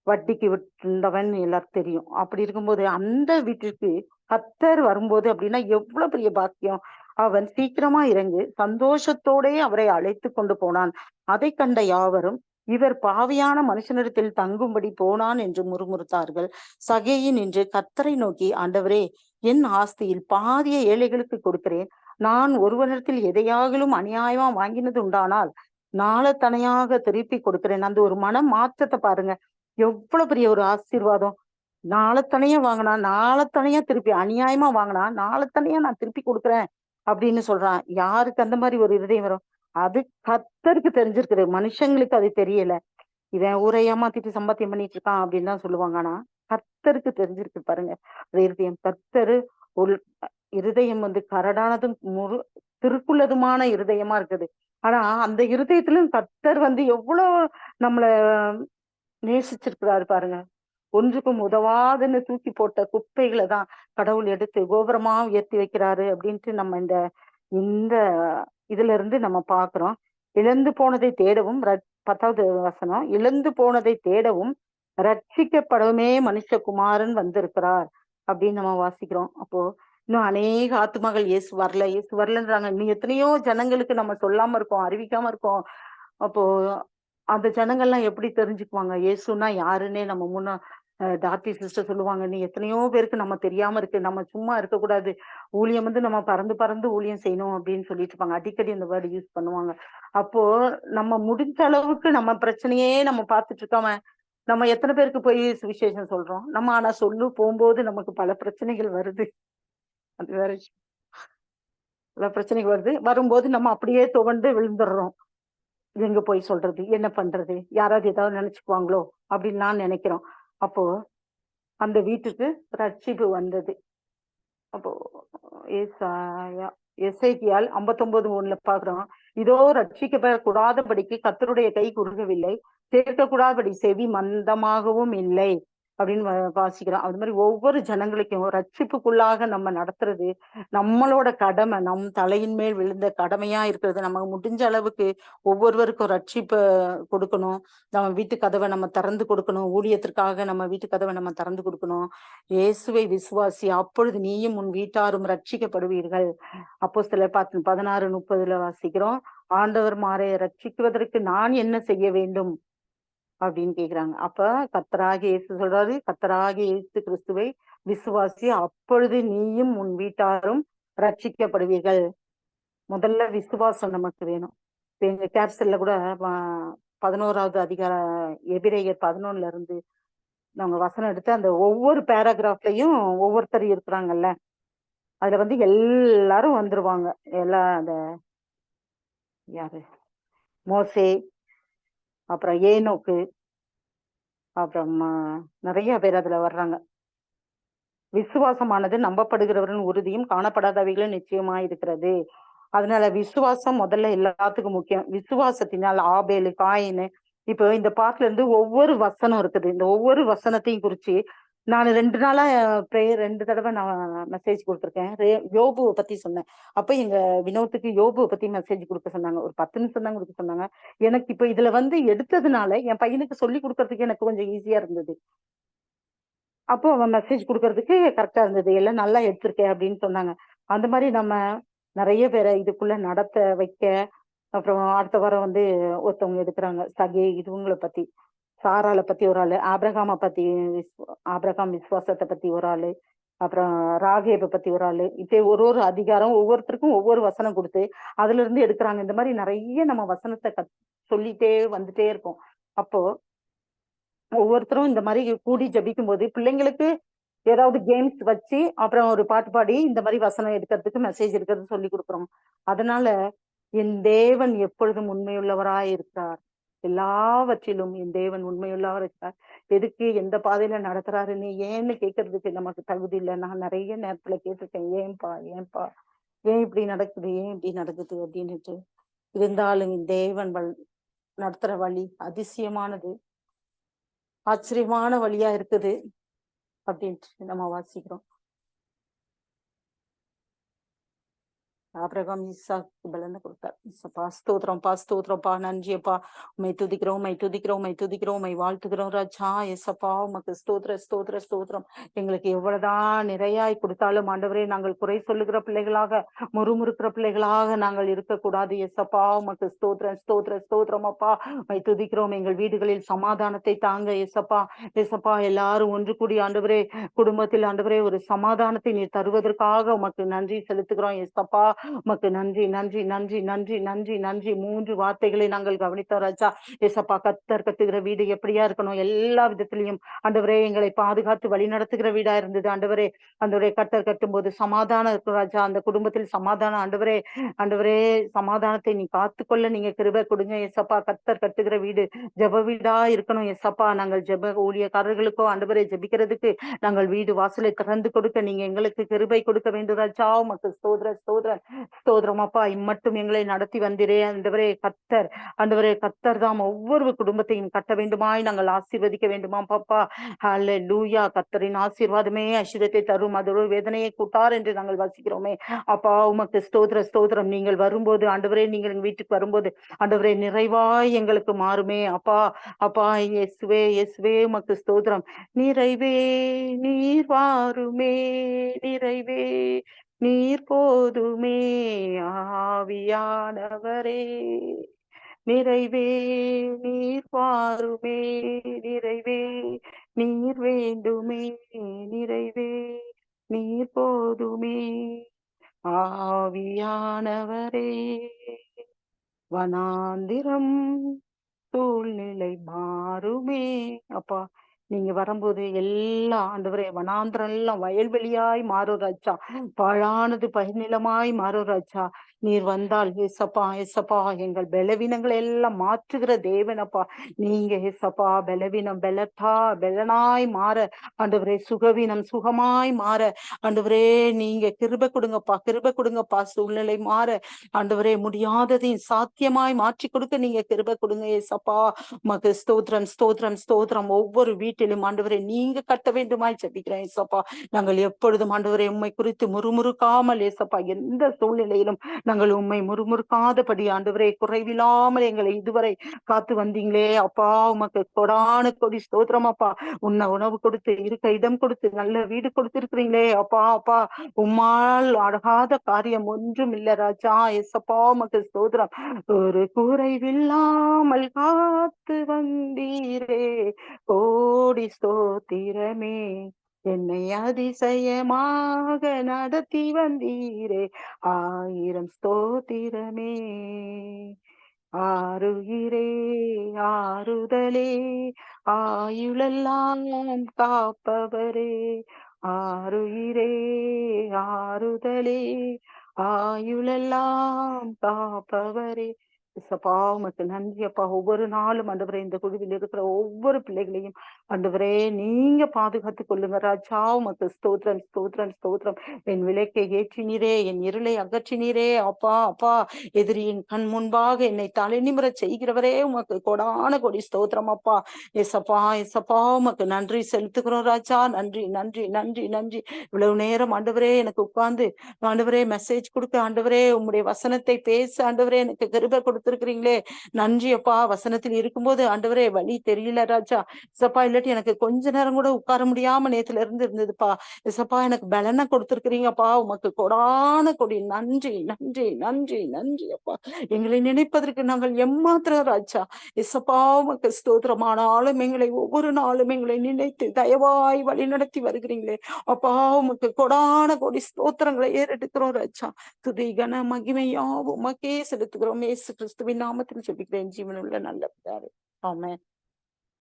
வட்டிக்கு விட்டுந்தவன் எல்லாருக்கும் தெரியும். அப்படி இருக்கும்போது அந்த வீட்டிற்கு கர்த்தர் வரும்போது அப்படின்னா எவ்வளவு பெரிய பாக்கியம். அவன் சீக்கிரமா இறங்கு சந்தோஷத்தோடே அவரை அழைத்து கொண்டு போனான். அதை கண்ட யாவரும், இவர் பாவியான மனுஷனிடத்தில் தங்கும்படி போனான் என்று முறுமுறுத்தார்கள். சகேயின் என்று கர்த்தரை நோக்கி, ஆண்டவரே, என் ஆஸ்தியில் பாதிய ஏழைகளுக்கு கொடுக்கிறேன். நான் ஒருவனிடத்தில் எதையாகலும் அநியாயமா வாங்கினது உண்டானால் நாளத்தனையாக திருப்பி கொடுக்கிறேன். அந்த ஒரு மன மாற்றத்தை பாருங்க, எவ்வளவு பெரிய ஒரு ஆசீர்வாதம். நாளத்தனையா வாங்கினா நாளத்தனையா திருப்பி, அநியாயமா வாங்கினா நாளத்தனையா நான் திருப்பி கொடுக்குறேன் அப்படின்னு சொல்றான். யாருக்கு அந்த மாதிரி ஒரு இதயம் வரும்? அது கர்த்தருக்கு தெரிஞ்சிருக்குது, மனுஷங்களுக்கு அது தெரியல. இவன் ஊரை ஏமாத்திட்டு சம்பாத்தியம் பண்ணிட்டு இருக்கான் அப்படின்னு தான் சொல்லுவாங்க. ஆனா கர்த்தருக்கு தெரிஞ்சிருக்கு பாருங்க இருதயம். கர்த்தரு ஒரு இருதயம் வந்து கரடானதும் திருக்குள்ளதுமான இருதயமா இருக்குது. ஆனா அந்த இருதயத்திலும் கர்த்தர் வந்து எவ்வளவு நம்மள நேசிச்சிருக்கிறாரு பாருங்க. ஒன்றுக்கும் உதவாதுன்னு தூக்கி போட்ட குப்பைகளை தான் கடவுள் எடுத்து கோபுரமா உயர்த்தி வைக்கிறாரு அப்படின்ட்டு நம்ம இந்த இதுல இருந்து நம்ம பாக்குறோம். இழந்து போனதை தேடவும் 10வது வசனம், இழந்து போனதை தேடவும் ரட்சிக்கப்படவுமே மனுஷகுமாரன் வந்திருக்கிறார் அப்படின்னு நம்ம வாசிக்கிறோம். அப்போ இன்னும் அநேக ஆத்துமகள் இயேசு வரலன்றாங்க. இன்னும் எத்தனையோ ஜனங்களுக்கு நம்ம சொல்லாம இருக்கோம், அறிவிக்காம இருக்கோம். அப்போ அந்த ஜனங்கள்லாம் எப்படி தெரிஞ்சுக்குவாங்க இயேசுன்னா யாருன்னே? நம்ம முன்ன டாக்டர் சிஸ்டர் சொல்லுவாங்க, நீ எத்தனையோ பேருக்கு நம்ம தெரியாம இருக்கு, நம்ம சும்மா இருக்கக்கூடாது, ஊழியம் வந்து நம்ம பறந்து ஊழியம் செய்யணும் அப்படின்னு சொல்லிட்டு இருப்பாங்க. அடிக்கடி இந்த வேர்டு யூஸ் பண்ணுவாங்க. அப்போ நம்ம முடிஞ்ச அளவுக்கு நம்ம பிரச்சனையே நம்ம பார்த்துட்டு இருக்காம நம்ம எத்தனை பேருக்கு போய் சுவிசேஷம் சொல்றோம்? நம்ம ஆனா போகும்போது நமக்கு பல பிரச்சனைகள் வருது. அது வேற விஷயம். பல பிரச்சனைகள் வருது. வரும்போது நம்ம அப்படியே துவண்டு விழுந்துடுறோம். எங்க போய் சொல்றது? என்ன பண்றது? யாராவது ஏதாவது நினைச்சுக்குவாங்களோ அப்படின்னு நான் நினைக்கிறோம். அப்போ அந்த வீட்டுக்கு ரட்சிப்பு வந்தது. அப்போ ஏசாயா எசேக்கியால் 59:3 பாக்குறோம். இதோ ரட்சிக்கப்படக்கூடாதபடிக்கு கர்த்தருடைய கை குறுகவில்லை, சேர்க்கக்கூடாதபடி செவி மந்தமாகவும் இல்லை அப்படின்னு வாசிக்கிறோம். அது மாதிரி ஒவ்வொரு ஜனங்களுக்கும் ரட்சிப்புக்குள்ளாக நம்ம நடத்துறது நம்மளோட கடமை, நம் தலையின் மேல் விழுந்த கடமையா இருக்கிறது. நம்ம முடிஞ்ச அளவுக்கு ஒவ்வொருவருக்கும் ரட்சிப்பை கொடுக்கணும். நம்ம வீட்டு கதவை நம்ம திறந்து கொடுக்கணும். ஊழியத்திற்காக நம்ம வீட்டு கதவை நம்ம திறந்து கொடுக்கணும். இயேசுவை விசுவாசி, அப்பொழுது நீயும் உன் வீட்டாரும் ரட்சிக்கப்படுவீர்கள். அப்போஸ்தலர் 16:30 வாசிக்கிறோம். ஆண்டவர் மாரை ரட்சிக்குவதற்கு நான் என்ன செய்ய வேண்டும் அப்படின்னு கேக்குறாங்க. அப்ப கர்த்தராகிய இயேசு சொல்றாரு, கர்த்தராகிய இயேசு கிறிஸ்துவை விசுவாசி, அப்பொழுது நீயும் உன் வீட்டாரும் ரட்சிக்கப்படுவீர்கள். முதல்ல விசுவாசம் நமக்கு வேணும். இப்ப எங்க கேப்சல்ல கூட 11வது அதிகாரம் எபிரேயர் 11 நாங்க வசனம் எடுத்து அந்த ஒவ்வொரு பேராகிராஃப்லயும் ஒவ்வொருத்தர் இருக்கிறாங்கல்ல, அதுல எல்லாரும் வந்துருவாங்க. அந்த யாரு, மோசே, அப்புறம் ஏனோக்கு, அப்புறம் நிறைய பேர் அதுல வர்றாங்க. விசுவாசமானது நம்பப்படுகிறவரின் உறுதியும் காணப்படாதவைகளும் நிச்சயமா இருக்கிறது. அதனால விசுவாசம் முதல்ல எல்லாத்துக்கும் முக்கியம். விசுவாசத்தினால் ஆபேலு, காயின்னு, இப்போ இந்த பாட்டுல இருந்து ஒவ்வொரு வசனம் இருக்குது. இந்த ஒவ்வொரு வசனத்தையும் குறிச்சு நான் 2 நாளா ப்ரேயர் 2 தடவை நான் மெசேஜ் கொடுத்துருக்கேன். யோபுவை பத்தி சொன்னேன். அப்ப எங்க வினோத்துக்கு யோபுவை பத்தி மெசேஜ் கொடுக்க சொன்னாங்க. ஒரு 10 நிமிஷம் தான் கொடுக்க சொன்னாங்க. எனக்கு இப்ப இதுல எடுத்ததுனால என் பையனுக்கு சொல்லி கொடுக்கறதுக்கு எனக்கு கொஞ்சம் ஈஸியா இருந்தது. அப்போ அவன் மெசேஜ் கொடுக்கறதுக்கு கரெக்டா இருந்தது. எல்லாம் நல்லா எடுத்திருக்கேன் அப்படின்னு சொன்னாங்க. அந்த மாதிரி நம்ம நிறைய பேரை இதுக்குள்ள நடத்த வைக்க, அப்புறம் அடுத்த வாரம் ஒருத்தவங்க எடுக்கிறாங்க சகே, இதுவங்களை பத்தி, சாராளை பத்தி ஒரு ஆளு, ஆபிரகாமை பத்தி, ஆபிரகாம் விசுவாசத்தை பத்தி ஒரு ஆளு, அப்புறம் ராகேபை பத்தி ஒரு ஆளு. இப்படி ஒரு ஒரு அதிகாரம் ஒவ்வொருத்தருக்கும் ஒவ்வொரு வசனம் கொடுத்து அதுல இருந்து எடுக்கிறாங்க. இந்த மாதிரி நிறைய நம்ம வசனத்தை சொல்லிட்டே வந்துட்டே இருக்கோம். அப்போ ஒவ்வொருத்தரும் இந்த மாதிரி கூடி ஜபிக்கும் போது பிள்ளைங்களுக்கு ஏதாவது கேம்ஸ் வச்சு அப்புறம் ஒரு பாட்டு பாடி இந்த மாதிரி வசனம் எடுக்கிறதுக்கு மெசேஜ் எடுக்கிறது சொல்லி கொடுக்குறோம். அதனால என் தேவன் எப்பொழுதும் உண்மையுள்ளவராய் இருக்கிறார். எல்லாவற்றிலும் என் தேவன் உண்மையுள்ளவர் இருக்கிறார். எதுக்கு எந்த பாதையில நடத்துறாருன்னு ஏன்னு கேட்கறதுக்கு நமக்கு தகுதி இல்லை. நான் நிறைய நேரத்துல கேட்டிருக்கேன், ஏன்பா ஏன்பா, ஏன் இப்படி நடக்குது, ஏன் இப்படி நடக்குது அப்படின்னுட்டு. இருந்தாலும் என் தேவன் நடத்துற வழி அதிசயமானது, ஆச்சரியமான வழியா இருக்குது அப்படின்ட்டு நம்ம வாசிக்கிறோம். ஆபிரகாம் ஈசாக்கு பலனை கொடுத்தார். இசப்பா ஸ்தோத்திரம்ப்பா, ஸ்தோத்திரம்ப்பா, நன்றியப்பா. உம்மை துதிக்கிறோம், உம்மை துதிக்கிறோம், உம்மை துதிக்கிறோம், உம்மை வாழ்த்துக்கிறோம் ராஜா. எசப்பா உமக்கு ஸ்தோத்திர ஸ்தோத்திர ஸ்தோத்திரம். எங்களுக்கு எவ்வளவுதான் நிறையாய் கொடுத்தாலும் ஆண்டவரே, நாங்கள் குறை சொல்லுகிற பிள்ளைகளாக, முறுமுறுக்கிற பிள்ளைகளாக நாங்கள் இருக்கக்கூடாது. எசப்பா உமக்கு ஸ்தோத்திரம் ஸ்தோத்திர ஸ்தோத்திரம் அப்பா. உம்மை துதிக்கிறோம். எங்கள் வீடுகளில் சமாதானத்தை தாங்க எசப்பா. எசப்பா எல்லாரும் ஒன்று கூடி ஆண்டவரே, குடும்பத்தில் ஆண்டவரே ஒரு சமாதானத்தை நீர் தருவதற்காக உமக்கு நன்றி செலுத்துகிறோம் எசப்பா. உமக்கு நன்றி நன்றி நன்றி நன்றி நன்றி நன்றி. 3 வார்த்தைகளை நாங்கள் கவனித்தோம் ராஜா. ஏசப்பா, கர்த்தர் கட்டுகிற வீடு எப்படியா இருக்கணும், எல்லா விதத்திலையும் ஆண்டவரே எங்களை பாதுகாத்து வழி நடத்துகிற வீடா இருந்தது ஆண்டவரே. ஆண்டவரே, கர்த்தர் கட்டும் போது சமாதானம் இருக்கும் ராஜா. அந்த குடும்பத்தில் சமாதானம் ஆண்டவரே. ஆண்டவரே, சமாதானத்தை நீ காத்துக்கொள்ள நீங்க கிருபை கொடுங்க ஏசப்பா. கர்த்தர் கட்டுகிற வீடு ஜெப வீடா இருக்கணும் ஏசப்பா. நாங்கள் ஜெப ஊழியக்காரர்களுக்கோ ஆண்டவரே ஜெபிக்கிறதுக்கு நாங்கள் வீடு வாசலை திறந்து கொடுக்க நீங்க எங்களுக்கு கிருபை கொடுக்க வேண்டும் ராஜா. உமக்கு ஸ்தோத்திர ஸ்தோத்திர ஸ்தோத்திரம் அப்பா. இம்மட்டும் எங்களை நடத்தி வந்திரே ஆண்டவரே. கர்த்தர் ஆண்டவரே, கர்த்தர் தாம் ஒவ்வொரு குடும்பத்தையும் கட்ட வேண்டுமாய் நாங்கள் ஆசீர்வதிக்க வேண்டுமா பாப்பா. ஹல்லேலூயா. கர்த்தரின் ஆசீர்வாதமே ஐஸ்வர்யத்தை தரும், அதோட வேதனையை கூட்டார் என்று நாங்கள் வாசிக்கிறோமே அப்பா. உமக்கு ஸ்தோத்திர ஸ்தோத்திரம். நீங்கள் வரும்போது ஆண்டவரே, நீங்கள் எங்க வீட்டுக்கு வரும்போது ஆண்டவரே நிறைவாய் எங்களுக்கு மாறுமே அப்பா. அப்பா இயேசுவே இயேசுவே உமக்கு ஸ்தோத்திரம். நிறைவே நீர் வாருமே, நிறைவே நீர் போதுமே ஆவியானவரே. நிறைவே நீர் வாருமே, நிறைவே நீர் வேண்டுமே, நிறைவே நீர் போதுமே ஆவியானவரே. வனாந்திரம் சூழ்நிலை மாறுமே. அப்பா நீங்க வரும்போது எல்லாம் ஆண்டவரே வனாந்திரம் எல்லாம் வயல்வெளியாய் மாறும் ராஜா, பாழானது பயிர்நிலமாய் மாறும் ராஜா. நீர் வந்தால் ஏசப்பா ஏசப்பா எங்கள் பலவீனங்களை எல்லாம் மாற்றுகிற தேவனப்பா. நீங்க ஏசப்பா பலவீனம் பலத்தா பலனாய் மாற, ஆண்டவரே சுகவீனம் சுகமாய் மாற, ஆண்டவரே நீங்க கிருபை கொடுங்கப்பா, கிருபை கொடுங்கப்பா. சூழ்நிலை மாற ஆண்டவரே முடியாததையும் சாத்தியமாய் மாற்றி கொடுக்க நீங்க கிருபை கொடுங்க ஏசப்பா. உமக்கு ஸ்தோத்திரம் ஸ்தோத்திரம் ஸ்தோத்திரம். ஒவ்வொரு வீட்டிலும் ஆண்டவரே நீங்க கட்ட வேண்டுமாய் ஜெபிக்கிறேன் ஏசப்பா. நாங்கள் எப்பொழுதும் ஆண்டவரே உம்மை குறித்து முறுமுறுக்காமல் ஏசப்பா, எந்த சூழ்நிலையிலும் நாங்கள் உம்மை முறுமுறுக்காதபடி ஆண்டவரே குறைவில்லாமல் எங்களை இதுவரை காத்து வந்தீங்களே அப்பா. உமக்கு கொடான கொடி ஸ்தோத்திரம் அப்பா. உன்னை உணவு கொடுத்து இருக்க இடம் கொடுத்து நல்ல வீடு கொடுத்திருக்கிறீங்களே அப்பா அப்பா. உம்மால் அழகாத காரியம் ஒன்றும் இல்ல ராஜா ஏசப்பா. உமக்கு ஸ்தோத்திரம். ஒரு குறைவில்லாமல் காத்து வந்தீரே, கோடி ஸ்தோத்திரமே. என்னை அதிசயமாக நடத்தி வந்தீரே, ஆயிரம் ஸ்தோத்திரமே. ஆருயிரே ஆறுதலே, ஆயுளெல்லாம் காப்பவரே. ஆருயிரே ஆறுதலே, ஆயுளெல்லாம் காப்பவரே. இசப்பா உமக்கு நன்றி அப்பா. ஒவ்வொரு நாளும் ஆண்டவரே இந்த குழுவில் இருக்கிற ஒவ்வொரு பிள்ளைகளையும் ஆண்டவரே நீங்க பாதுகாத்துக் கொள்ளுங்க ராஜா. உமக்கு ஸ்தோத்திரம் ஸ்தோத்திரம் ஸ்தோத்திரம். என் விளக்கை ஏற்றினீரே, என் இருளை அகற்றினீரே அப்பா அப்பா. எதிரியின் கண் முன்பாக என்னை தலைநிமிர செய்கிறவரே உமக்கு கொடான கொடி ஸ்தோத்திரம் அப்பா. எசப்பா எசப்பா உமக்கு நன்றி செலுத்துகிறோம் ராஜா. நன்றி நன்றி நன்றி நன்றி. இவ்வளவு நேரம் ஆண்டவரே எனக்கு உட்கார்ந்து ஆண்டவரே மெசேஜ் கொடுக்க ஆண்டவரே உம்முடைய வசனத்தை பேச ஆண்டவரே எனக்கு கிருபை கொடுத்திருக்கிறீங்களே. நன்றி அப்பா. வசனத்தில் இருக்கும்போது ஆண்டவரே வழி தெரியல ராஜா இசப்பா. இல்லாட்டி எனக்கு கொஞ்ச நேரம் கூட உட்கார முடியாம நேத்துல இருந்து இருந்ததுப்பா. இசப்பா எனக்கு பலனை கொடுத்திருக்கிறீங்கப்பா. உமக்கு கொடான கொடி நன்றி நன்றி நன்றி நன்றி அப்பா. எங்களை நினைப்பதற்கு நாங்கள் எம்மாத்திரம் ராஜா இசப்பா. உமக்கு ஸ்தோத்திரமானாலும் எங்களை ஒவ்வொரு நாளும் எங்களை நினைத்து தயவாய் வழி நடத்தி வருகிறீங்களே அப்பா. உமக்கு கொடான கொடி ஸ்தோத்திரங்களை ஏறெடுக்கிறோம் ராஜா. துதி கன மகிமையாவும் உமக்கே செலுத்துகிறோம். இயேசு கிறிஸ்துவின் நாமத்தில் ஜெபிக்கிறேன் ஜீவனுள்ள நல்ல பிதாவே. ஆமென்.